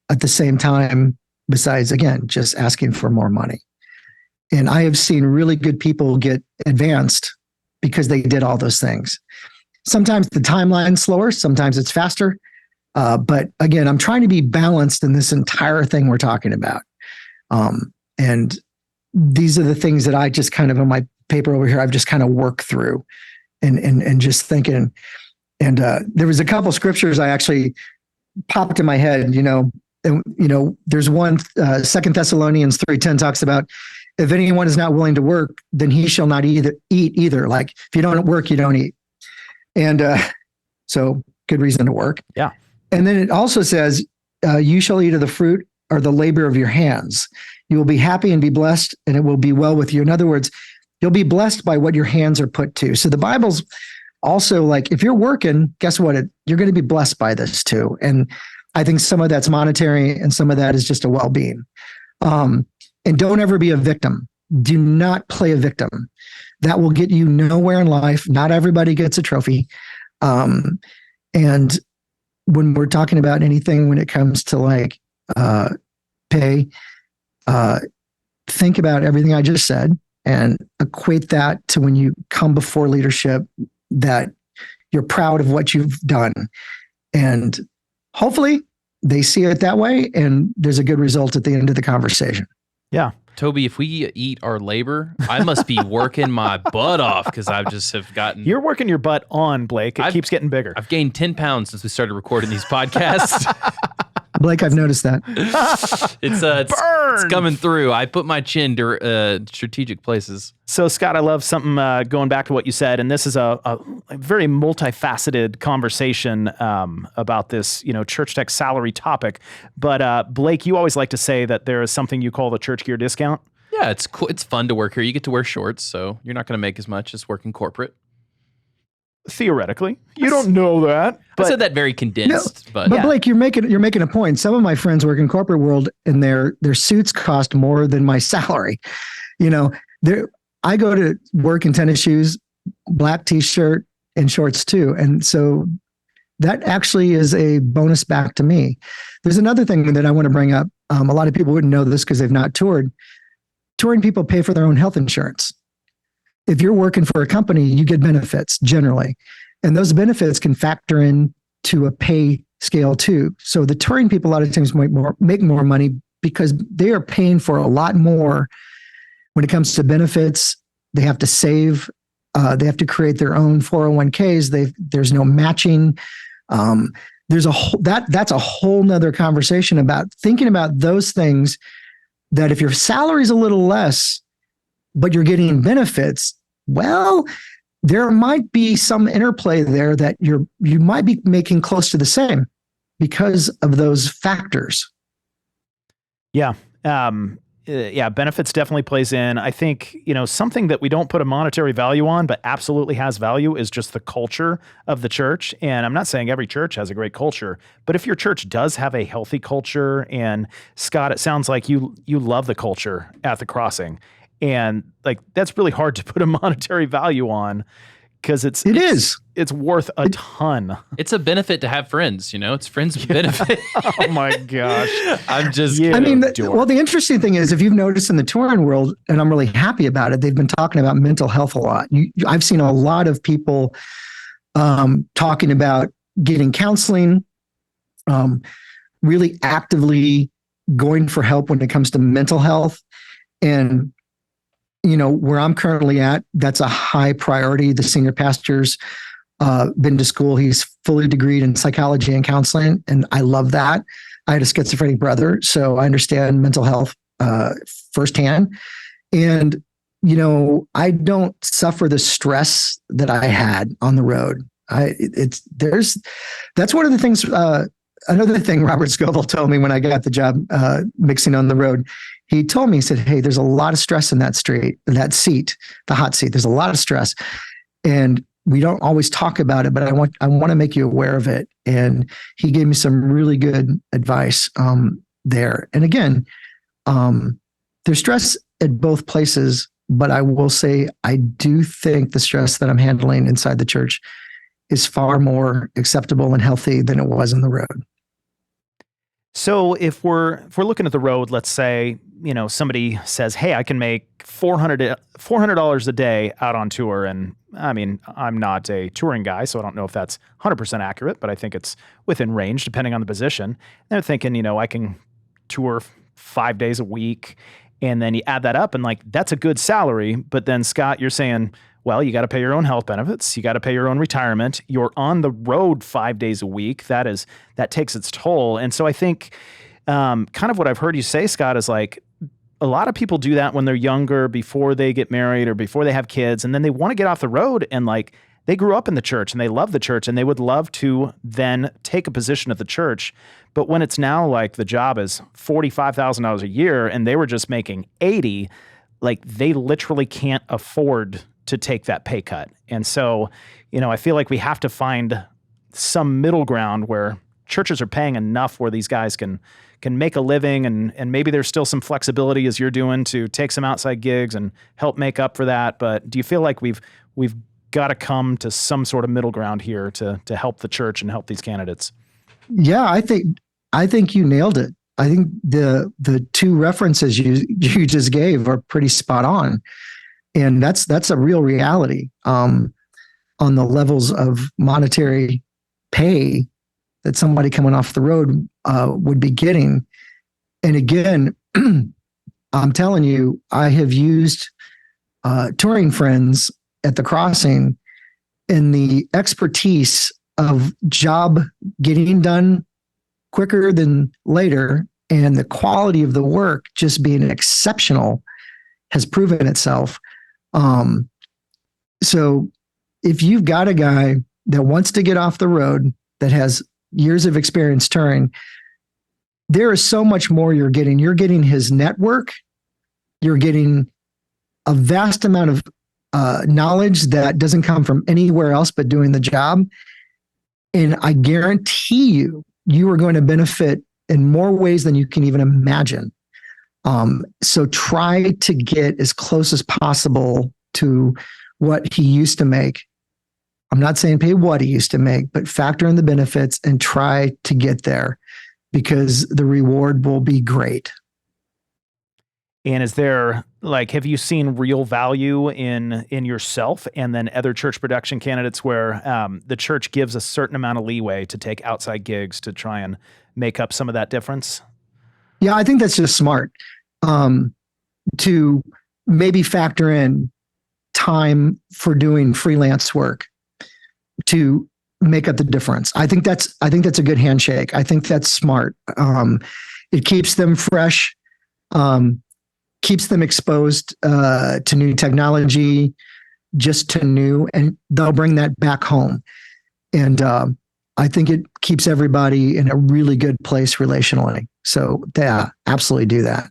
at the same time, besides, again, just asking for more money. And I have seen really good people get advanced because they did all those things. Sometimes the timeline's slower, sometimes it's faster. But again, I'm trying to be balanced in this entire thing we're talking about. And these are the things that I just kind of, on my paper over here, I've just kind of worked through and just thinking. And there was a couple scriptures I actually popped in my head, there's one, 2 Thessalonians 3:10 talks about, if anyone is not willing to work, then he shall not eat either. Like, if you don't work, you don't eat. And so good reason to work. Yeah. And then it also says, you shall eat of the fruit or the labor of your hands. You will be happy and be blessed, and it will be well with you. In other words, you'll be blessed by what your hands are put to. So the Bible's also like, if you're working, guess what? You're going to be blessed by this too. And I think some of that's monetary and some of that is just a well-being. And don't ever be a victim. Do not play a victim. That will get you nowhere in life. Not everybody gets a trophy. And when we're talking about anything, when it comes to like pay, think about everything I just said and equate that to when you come before leadership, that you're proud of what you've done. And hopefully they see it that way, and there's a good result at the end of the conversation. Yeah. Toby, if we eat our labor, I must be working my butt off, because I just have gotten... You're working your butt on, Blake. It keeps getting bigger. I've gained 10 pounds since we started recording these podcasts. Blake, I've noticed that. It's coming through. I put my chin to strategic places. So, Scott, I love something going back to what you said, and this is a very multifaceted conversation about this, church tech salary topic. But Blake, you always like to say that there is something you call the ChurchGear discount. Yeah, it's cool. It's fun to work here. You get to wear shorts, so you're not going to make as much as working corporate. Theoretically, you don't know that. But I said that very condensed, but yeah. Blake, you're making a point. Some of my friends work in corporate world, and their suits cost more than my salary. I go to work in tennis shoes, black t-shirt, and shorts too, and so that actually is a bonus back to me. There's another thing that I want to bring up. A lot of people wouldn't know this because they've not toured. Touring people pay for their own health insurance. If you're working for a company, you get benefits generally, and those benefits can factor in to a pay scale too. So the touring people a lot of times make more money because they are paying for a lot more when it comes to benefits. They have to save. They have to create their own 401ks. There's no matching. There's that's a whole nother conversation about thinking about those things, that if your salary's a little less, but you're getting benefits, well, there might be some interplay there that you might be making close to the same because of those factors. Yeah. yeah, benefits definitely plays in. I think, something that we don't put a monetary value on, but absolutely has value is just the culture of the church. And I'm not saying every church has a great culture, but if your church does have a healthy culture, and Scott, it sounds like you love the culture at the Crossing, and like that's really hard to put a monetary value on, because it's worth a ton. It's a benefit to have friends, it's friends benefit. Oh my gosh. I'm just I mean, the interesting thing is, if you've noticed in the touring world, and I'm really happy about it, they've been talking about mental health a lot. I've seen a lot of people talking about getting counseling, really actively going for help when it comes to mental health. And where I'm currently at, that's a high priority. The senior pastor's been to school. He's fully degreed in psychology and counseling, and I love that. I had a schizophrenic brother, so I understand mental health firsthand. And, I don't suffer the stress that I had on the road. That's one of the things. Another thing Robert Scoville told me when I got the job mixing on the road, he told me, he said, "Hey, there's a lot of stress in that seat, the hot seat. There's a lot of stress. And we don't always talk about it, but I want to make you aware of it." And he gave me some really good advice there. And again, there's stress at both places, but I will say, I do think the stress that I'm handling inside the church is far more acceptable and healthy than it was on the road. So if we're looking at the road, let's say, somebody says, "Hey, I can make $400 a day out on tour." And I mean, I'm not a touring guy, so I don't know if that's 100% accurate, but I think it's within range depending on the position. And they're thinking, I can tour 5 days a week, and then you add that up, and like, that's a good salary. But then Scott, you're saying, well, you got to pay your own health benefits. You got to pay your own retirement. You're on the road 5 days a week. That takes its toll. And so I think kind of what I've heard you say, Scott, is like, a lot of people do that when they're younger, before they get married or before they have kids. And then they want to get off the road, and like, they grew up in the church and they love the church, and they would love to then take a position at the church. But when it's now like the job is $45,000 a year and they were just making 80, like, they literally can't afford to take that pay cut. And so, I feel like we have to find some middle ground where churches are paying enough where these guys can make a living, and maybe there's still some flexibility, as you're doing, to take some outside gigs and help make up for that. But do you feel like we've got to come to some sort of middle ground here to help the church and help these candidates? Yeah, I think you nailed it. I think the two references you just gave are pretty spot on. And that's a real reality on the levels of monetary pay that somebody coming off the road would be getting. And again, I'm telling you, I have used touring friends at the Crossing in the expertise of job getting done quicker than later, and the quality of the work just being exceptional has proven itself. So if you've got a guy that wants to get off the road, that has years of experience touring, there is so much more you're getting. You're getting his network. You're getting a vast amount of knowledge that doesn't come from anywhere else but doing the job. And I guarantee you are going to benefit in more ways than you can even imagine. So try to get as close as possible to what he used to make. I'm not saying pay what he used to make, but factor in the benefits and try to get there, because the reward will be great. And is there, like, have you seen real value in yourself and then other church production candidates where the church gives a certain amount of leeway to take outside gigs to try and make up some of that difference? Yeah, I think that's just smart to maybe factor in time for doing freelance work to make up the difference. I think that's a good handshake. I think that's smart. It keeps them fresh, keeps them exposed to new technology, just to new, and they'll bring that back home. And I think it keeps everybody in a really good place relationally. So yeah, absolutely do that.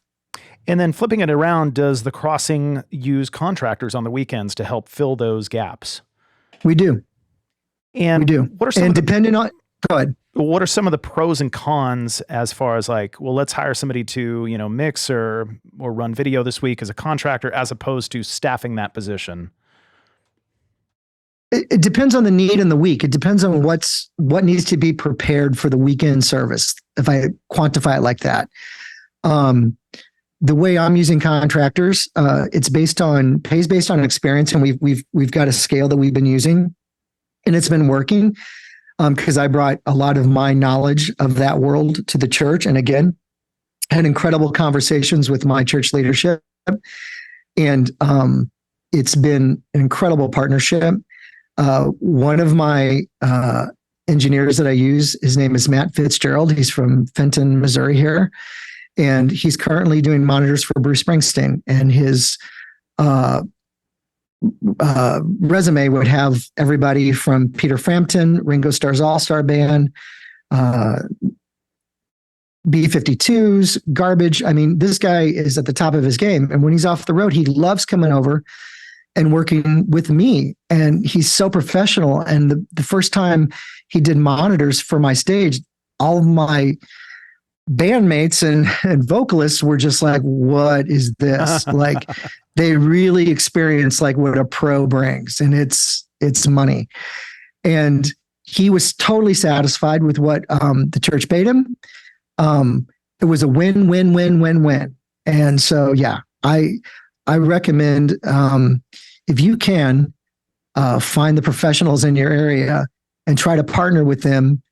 And then flipping it around, does the crossing use contractors on the weekends to help fill those gaps? We do. And we do. What are some and of the, depending on, go ahead. What are some of the pros and cons as far as like, well, let's hire somebody to, mix or run video this week as a contractor, as opposed to staffing that position? It depends on the need in the week. It depends on what needs to be prepared for the weekend service, if I quantify it like that. The way I'm using contractors, it's pays based on experience, and we've got a scale that we've been using, and it's been working because I brought a lot of my knowledge of that world to the church, and again, had incredible conversations with my church leadership, and it's been an incredible partnership. One of my engineers that I use, his name is Matt Fitzgerald. He's from Fenton, Missouri here. And he's currently doing monitors for Bruce Springsteen. And his resume would have everybody from Peter Frampton, Ringo Starr's All-Star Band, B-52s, Garbage. I mean, this guy is at the top of his game. And when he's off the road, he loves coming over and working with me. And he's so professional. And the first time he did monitors for my stage, all of my bandmates and vocalists were just like, what is this? Like, they really experience like what a pro brings, and it's money. And he was totally satisfied with what the church paid him. It was a win. And so, yeah, I recommend, if you can, find the professionals in your area and try to partner with them.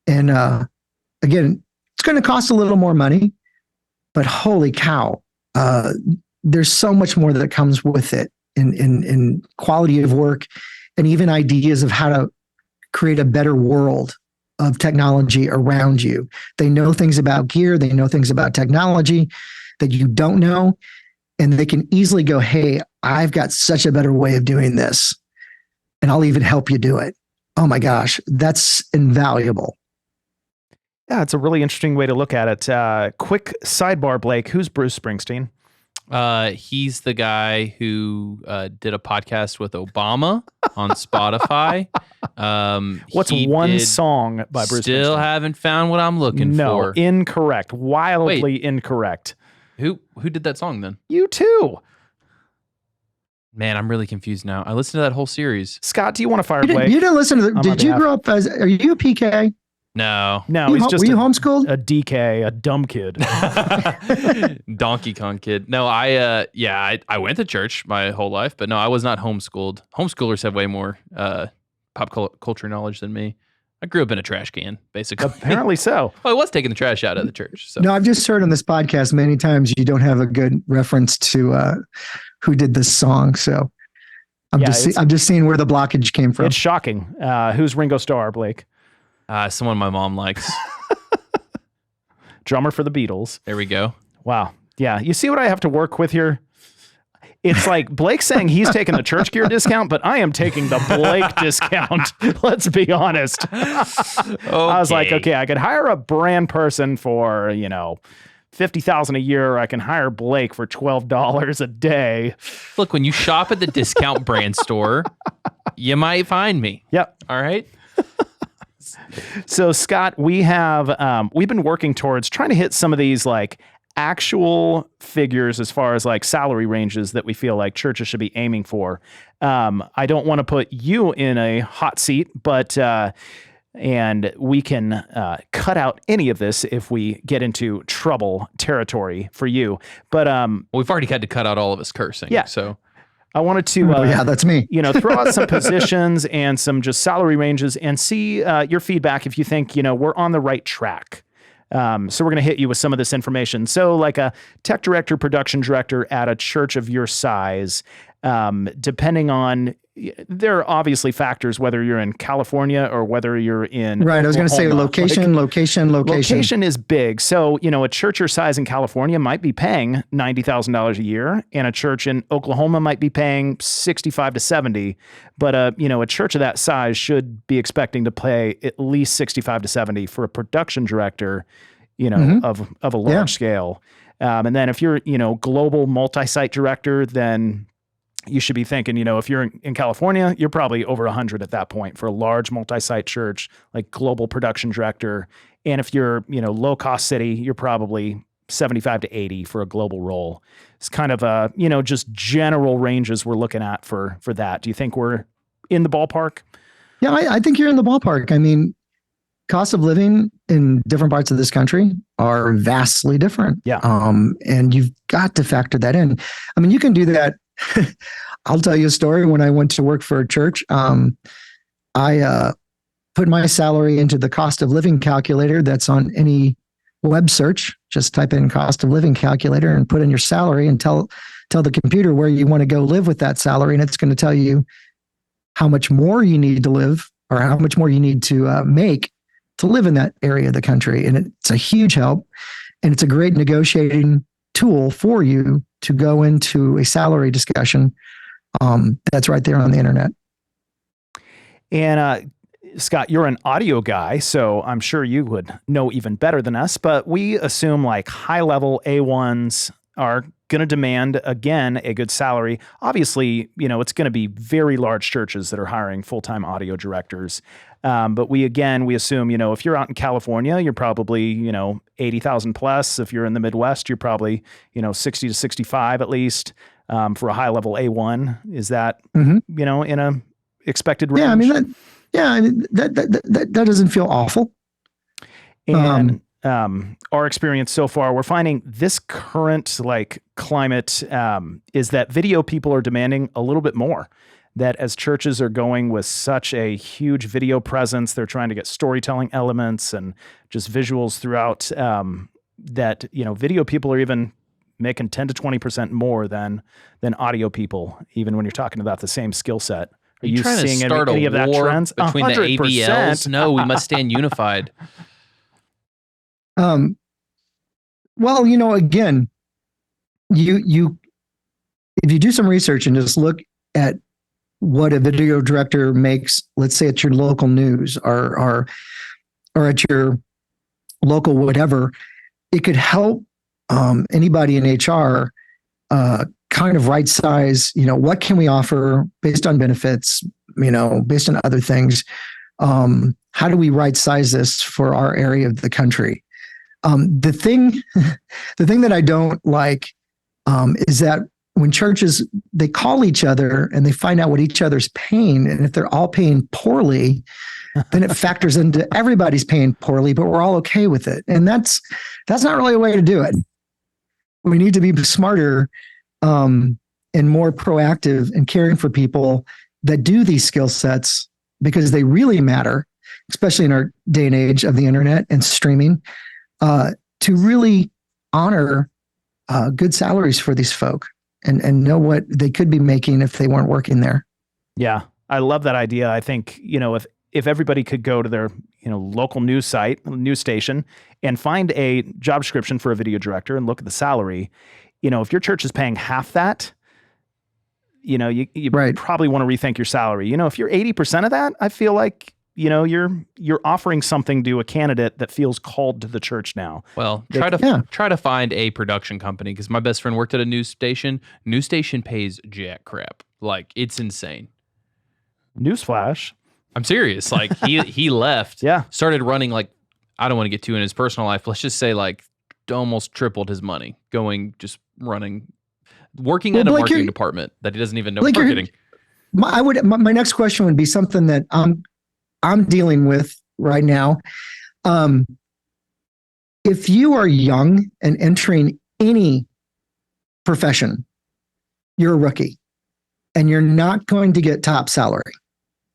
And again, it's going to cost a little more money, but holy cow, there's so much more that comes with it in quality of work, and even ideas of how to create a better world of technology around you. They know things about gear. They know things about technology that you don't know. And they can easily go, hey, I've got such a better way of doing this, and I'll even help you do it. Oh my gosh, that's invaluable. Yeah, it's a really interesting way to look at it. Quick sidebar, Blake. Who's Bruce Springsteen? He's the guy who did a podcast with Obama on Spotify. What's one song by Bruce Springsteen? Still haven't found what I'm looking for. No, incorrect. Wildly incorrect. Who did that song then? You too. Man, I'm really confused now. I listened to that whole series. Scott, do you want to fire Blake? You didn't listen to did you grow up as, are you a PK? No, he's just were you homeschooled? A DK, a dumb kid. Donkey Kong kid. No, I went to church my whole life, but no, I was not homeschooled. Homeschoolers have way more pop culture knowledge than me. I grew up in a trash can, basically. Apparently so. Well, I was taking the trash out of the church. So. No, I've just heard on this podcast many times you don't have a good reference to who did this song. So I'm just seeing where the blockage came from. It's shocking. Who's Ringo Starr, Blake? Someone my mom likes. Drummer for the Beatles. There we go. Wow. Yeah. You see what I have to work with here? It's like Blake saying he's taking the ChurchGear discount, but I am taking the Blake discount. Let's be honest. Okay. I was like, okay, I could hire a brand person for, $50,000 a year. Or I can hire Blake for $12 a day. Look, when you shop at the discount brand store, you might find me. Yep. All right. So Scott, we've been working towards trying to hit some of these like actual figures as far as like salary ranges that we feel like churches should be aiming for. I don't want to put you in a hot seat, but and we can cut out any of this if we get into trouble territory for you. But we've already had to cut out all of us cursing. Yeah. So I wanted to, that's me. Throw out some positions and some just salary ranges and see your feedback if you think, we're on the right track. So we're going to hit you with some of this information. So like a tech director, production director at a church of your size, depending on, there are obviously factors, whether you're in California or whether you're in Right. I was going to say location. Location is big. So, a church your size in California might be paying $90,000 a year, and a church in Oklahoma might be paying 65 to 70. But, a church of that size should be expecting to pay at least 65 to 70 for a production director, of a large scale. And then if you're, global multi-site director, then you should be thinking, if you're in California, you're probably over 100 at that point for a large multi-site church, like global production director. And if you're, low cost city, you're probably 75 to 80 for a global role. It's kind of just general ranges we're looking at for that. Do you think we're in the ballpark? Yeah, I think you're in the ballpark. I mean, cost of living in different parts of this country are vastly different. Yeah. And you've got to factor that in. I mean, you can do that. I'll tell you a story. When I went to work for a church, I put my salary into the cost of living calculator that's on any web search. Just type in cost of living calculator and put in your salary and tell the computer where you want to go live with that salary. And it's going to tell you how much more you need to live or how much more you need to make to live in that area of the country. And it's a huge help. And it's a great negotiating tool for you to go into a salary discussion that's right there on the internet. And Scott, you're an audio guy, so I'm sure you would know even better than us, but we assume like high-level A1s are going to demand, again, a good salary. Obviously, it's going to be very large churches that are hiring full-time audio directors. But we assume, if you're out in California, you're probably, 80,000 plus. If you're in the Midwest, you're probably, 60 to 65 at least for a high-level A1. Is that, in a expected range? Yeah, I mean, that doesn't feel awful. And our experience so far, we're finding this current climate is that video people are demanding a little bit more. That as churches are going with such a huge video presence, they're trying to get storytelling elements and just visuals throughout. That video people are even making 10 to 20% more than audio people, even when you're talking about the same skill set. Are you trying seeing to start any a of that war trends? between 100%. the ABLs? No, we must stand unified. Well, again, you if you do some research and just look at what a video director makes, let's say at your local news or at your local whatever, it could help anybody in HR kind of right size, what can we offer based on benefits, based on other things. How do we right size this for our area of the country? The thing that I don't like is that when churches, they call each other and they find out what each other's paying. And if they're all paying poorly, then it factors into everybody's paying poorly, but we're all okay with it. And that's not really a way to do it. We need to be smarter and more proactive in caring for people that do these skill sets because they really matter, especially in our day and age of the internet and streaming, to really honor good salaries for these folk and know what they could be making if they weren't working there. Yeah, I love that idea. I think, if everybody could go to their, local news site, news station, and find a job description for a video director and look at the salary, if your church is paying half that, you right. probably want to rethink your salary. If you're 80% of that, I feel like, you're offering something to a candidate that feels called to the church now. Well, try to find a production company, because my best friend worked at a news station. News station pays jack crap. Like, it's insane. Newsflash. I'm serious. Like, he left. Yeah. Started running, I don't want to get too in his personal life. Let's just say almost tripled his money working in a marketing department that he doesn't even know marketing. My next question would be something that I'm dealing with right now. If you are young and entering any profession, you're a rookie and you're not going to get top salary.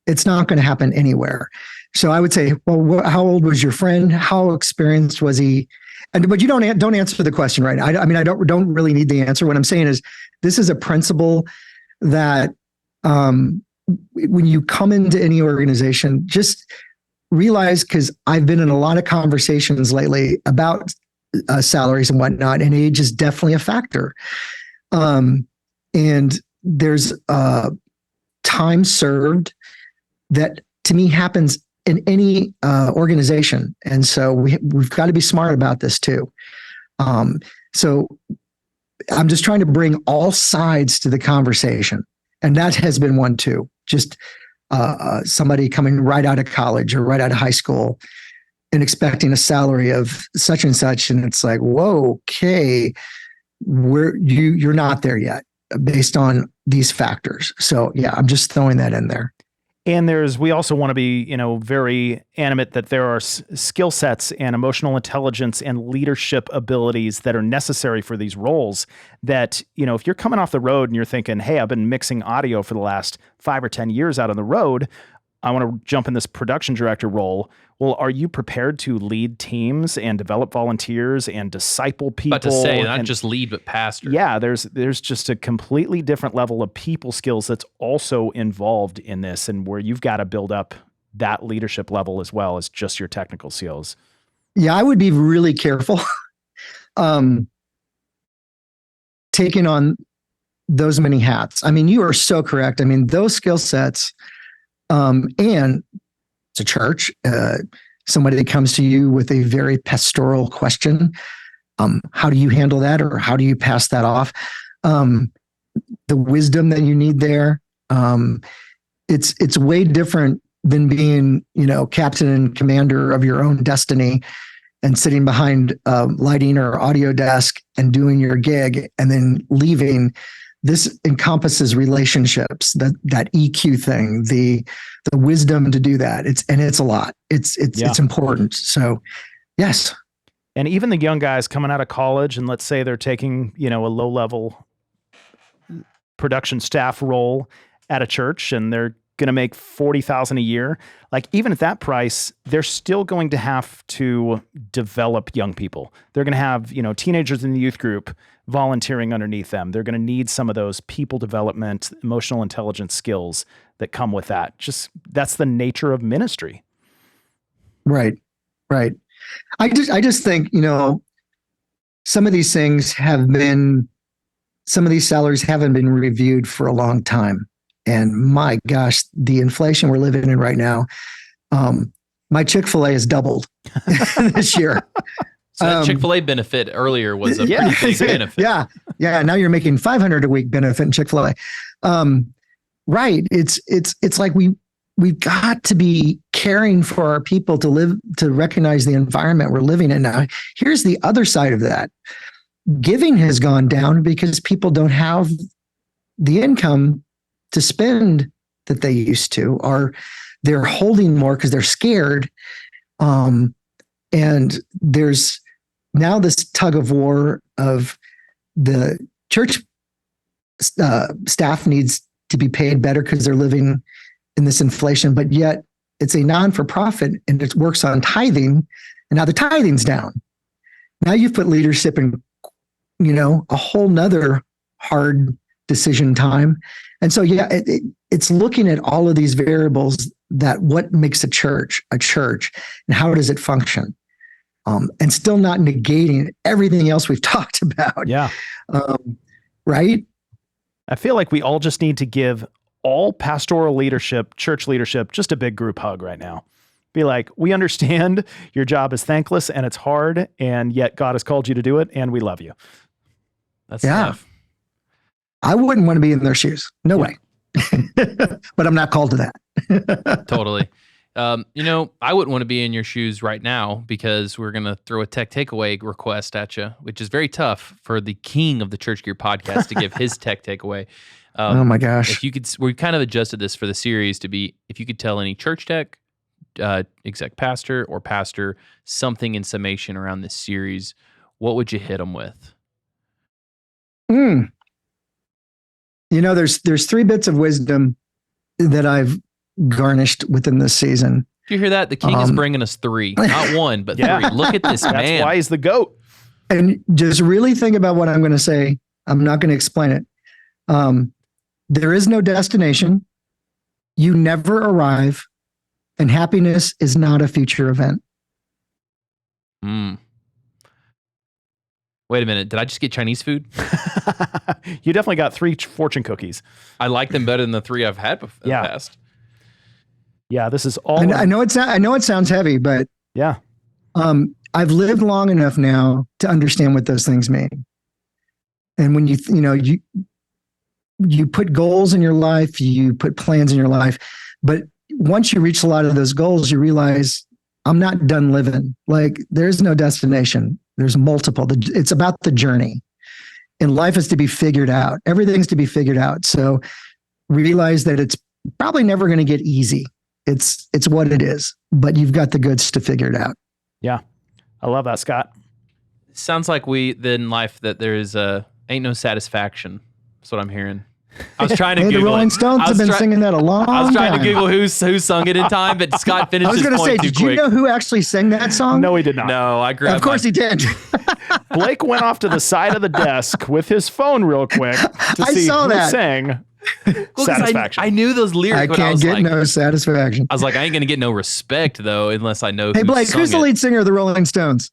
It's not going to happen anywhere. So I would say, well, how old was your friend? How experienced was he? But you don't answer the question, right? I mean, I don't really need the answer. What I'm saying is, this is a principle that when you come into any organization, just realize, because I've been in a lot of conversations lately about salaries and whatnot, and age is definitely a factor. And there's time served that to me happens in any organization. And so we've got to be smart about this too. So I'm just trying to bring all sides to the conversation. And that has been one too. Just somebody coming right out of college or right out of high school and expecting a salary of such and such. And it's like, whoa, okay, you're not there yet based on these factors. So yeah, I'm just throwing that in there. And we also want to be, very animate that there are skill sets and emotional intelligence and leadership abilities that are necessary for these roles that, if you're coming off the road and you're thinking, hey, I've been mixing audio for the last 5 or 10 years out on the road, I want to jump in this production director role. Well, are you prepared to lead teams and develop volunteers and disciple people? About to say, not just lead, but pastor. Yeah, there's just a completely different level of people skills that's also involved in this, and where you've got to build up that leadership level as well as just your technical skills. Yeah, I would be really careful taking on those many hats. I mean, you are so correct. I mean, those skill sets, and it's a church, somebody that comes to you with a very pastoral question. How do you handle that, or how do you pass that off? The wisdom that you need there. It's way different than being, captain and commander of your own destiny and sitting behind lighting or audio desk and doing your gig and then leaving. This encompasses relationships, that EQ thing, the wisdom to do that. It's a lot. It's important. So yes. And even the young guys coming out of college, and let's say they're taking, a low level production staff role at a church, and they're going to make $40,000 a year. Like, even at that price, they're still going to have to develop young people. They're going to have, teenagers in the youth group volunteering underneath them. They're going to need some of those people development, emotional intelligence skills that come with that. Just, that's the nature of ministry. Right. I just think, some of these things some of these salaries haven't been reviewed for a long time. And my gosh, the inflation we're living in right now, my Chick-fil-A has doubled this year. So that Chick-fil-A benefit earlier was a pretty big benefit. Yeah. Now you're making $500 a week benefit in Chick-fil-A. Right. It's like we've got to be caring for our people to recognize the environment we're living in now. Here's the other side of that. Giving has gone down because people don't have the income to spend that they used to, or they're holding more because they're scared. And there's now this tug of war of the church staff needs to be paid better because they're living in this inflation, but yet it's a non-for-profit and it works on tithing, and now the tithing's down. Now you've put leadership in, a whole nother hard decision time. And so, it's looking at all of these variables that what makes a church, and how does it function? And still not negating everything else we've talked about. Yeah. Right. I feel like we all just need to give all pastoral leadership, church leadership, just a big group hug right now. Be like, we understand your job is thankless and it's hard, and yet God has called you to do it, and we love you. That's tough. I wouldn't want to be in their shoes. No way. But I'm not called to that. Totally. I wouldn't want to be in your shoes right now, because we're going to throw a tech takeaway request at you, which is very tough for the king of the ChurchGear podcast to give his tech takeaway. Oh my gosh. If you could, we kind of adjusted this for the series to be, if you could tell any church tech, exec pastor or pastor something in summation around this series, what would you hit them with? There's 3 bits of wisdom that I've garnished within this season. Did you hear that? The king is bringing us 3, not 1, but 3. Look at this man. That's why he's the GOAT. And just really think about what I'm going to say. I'm not going to explain it. There is no destination. You never arrive, and happiness is not a future event. Wait a minute. Did I just get Chinese food? You definitely got 3 fortune cookies. I like them better than the 3 I've had in the past. Yeah, this is all. I know it sounds heavy, but yeah. I've lived long enough now to understand what those things mean. And when you put goals in your life, you put plans in your life, but once you reach a lot of those goals, you realize I'm not done living. Like there's no destination. There's multiple. It's about the journey, and life is to be figured out. Everything's to be figured out. So realize that it's probably never going to get easy. It's what it is, but you've got the goods to figure it out. Yeah. I love that, Scott. Sounds like in life that there is ain't no satisfaction. That's what I'm hearing. I was trying to Google the Rolling it. Stones have been singing that a long time. I was trying to Google who sung it in time, but Scott finished his point too quick. I was going to say, did you know who actually sang that song? No, he did not. No, I grabbed Of course he did. Blake went off to the side of the desk with his phone real quick to see who sang Satisfaction. I knew those lyrics. I can't get no satisfaction. I was like, I ain't going to get no respect, though, unless I know Hey, Blake, who's the lead singer of the Rolling Stones?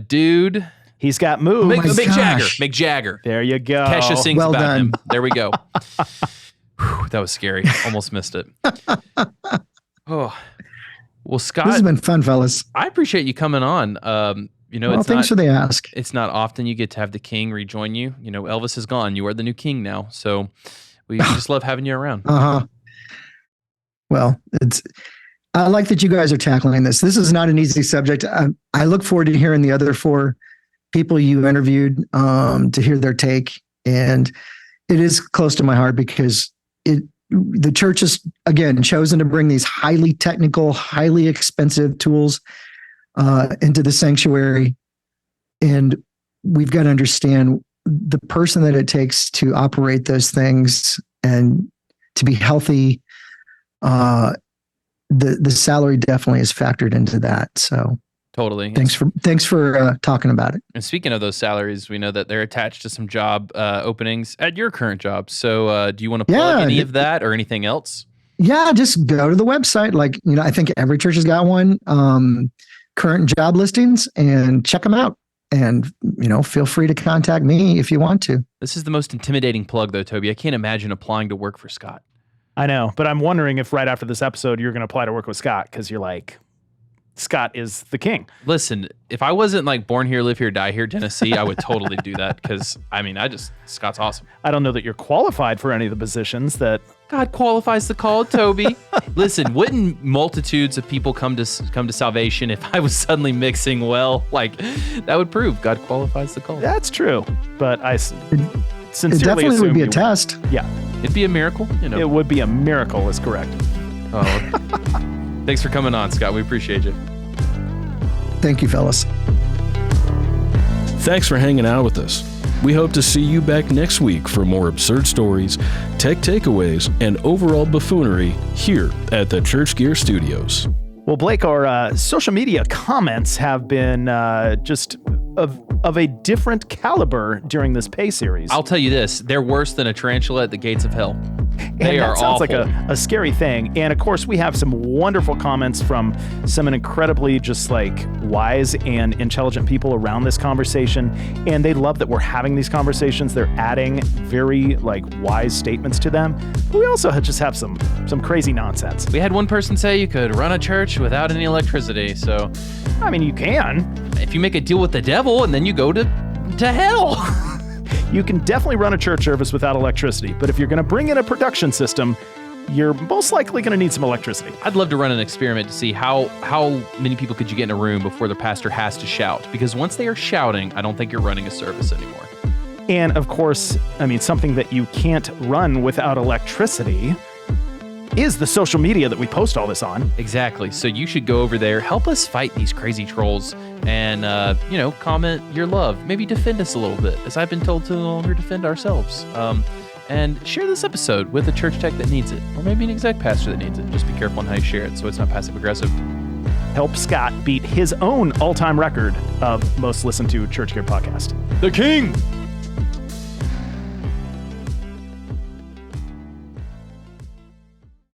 Dude. He's got moves. Mick Jagger. There you go. Kesha sings well about done. him. There we go. Whew, that was scary. Almost missed it. Oh, well, Scott. This has been fun, fellas. I appreciate you coming on. Thanks for the ask. It's not often you get to have the king rejoin you. You know, Elvis is gone. You are the new king now. So we just love having you around. Well, I like that you guys are tackling this. This is not an easy subject. I look forward to hearing the other 4 people you interviewed to hear their take. And it is close to my heart because the church has, again, chosen to bring these highly technical, highly expensive tools into the sanctuary. And we've got to understand the person that it takes to operate those things and to be healthy. The salary definitely is factored into that. So totally. Thanks for talking about it. And speaking of those salaries, we know that they're attached to some job openings at your current job. So do you want to plug any of that or anything else? Yeah, just go to the website. Like, I think every church has got one, current job listings, and check them out. And, feel free to contact me if you want to. This is the most intimidating plug, though, Toby. I can't imagine applying to work for Scott. I know, but I'm wondering if right after this episode, you're going to apply to work with Scott because you're like, Scott is the king. Listen, if I wasn't like born here, live here, die here, Tennessee, I would totally do that because, Scott's awesome. I don't know that you're qualified for any of the positions that... God qualifies the call, Toby. Listen, wouldn't multitudes of people come to salvation if I was suddenly mixing well? Like, that would prove God qualifies the call. That's true, but I sincerely It definitely would be a test. Yeah. It'd be a miracle, It would be a miracle, is correct. Oh, thanks for coming on, Scott. We appreciate you. Thank you, fellas. Thanks for hanging out with us. We hope to see you back next week for more absurd stories, tech takeaways, and overall buffoonery here at the ChurchGear Studios. Well, Blake, our social media comments have been just of a different caliber during this pay series. I'll tell you this, they're worse than a tarantula at the gates of hell. They are sounds awful. like a scary thing. And of course, we have some wonderful comments from some incredibly just like wise and intelligent people around this conversation. And they love that we're having these conversations. They're adding very like wise statements to them. But we also just have some crazy nonsense. We had one person say you could run a church without any electricity. So, I mean, you can. If you make a deal with the devil and then you go to hell. You can definitely run a church service without electricity, but if you're going to bring in a production system, you're most likely going to need some electricity. I'd love to run an experiment to see how many people could you get in a room before the pastor has to shout. Because once they are shouting, I don't think you're running a service anymore. And of course, something that you can't run without electricity is the social media that we post all this on. Exactly. So you should go over there, help us fight these crazy trolls, and comment your love. Maybe defend us a little bit, as I've been told to no longer defend ourselves. And share this episode with a church tech that needs it, or maybe an exec pastor that needs it. Just be careful on how you share it, so it's not passive aggressive. Help Scott beat his own all-time record of most listened to ChurchGear podcast. The King!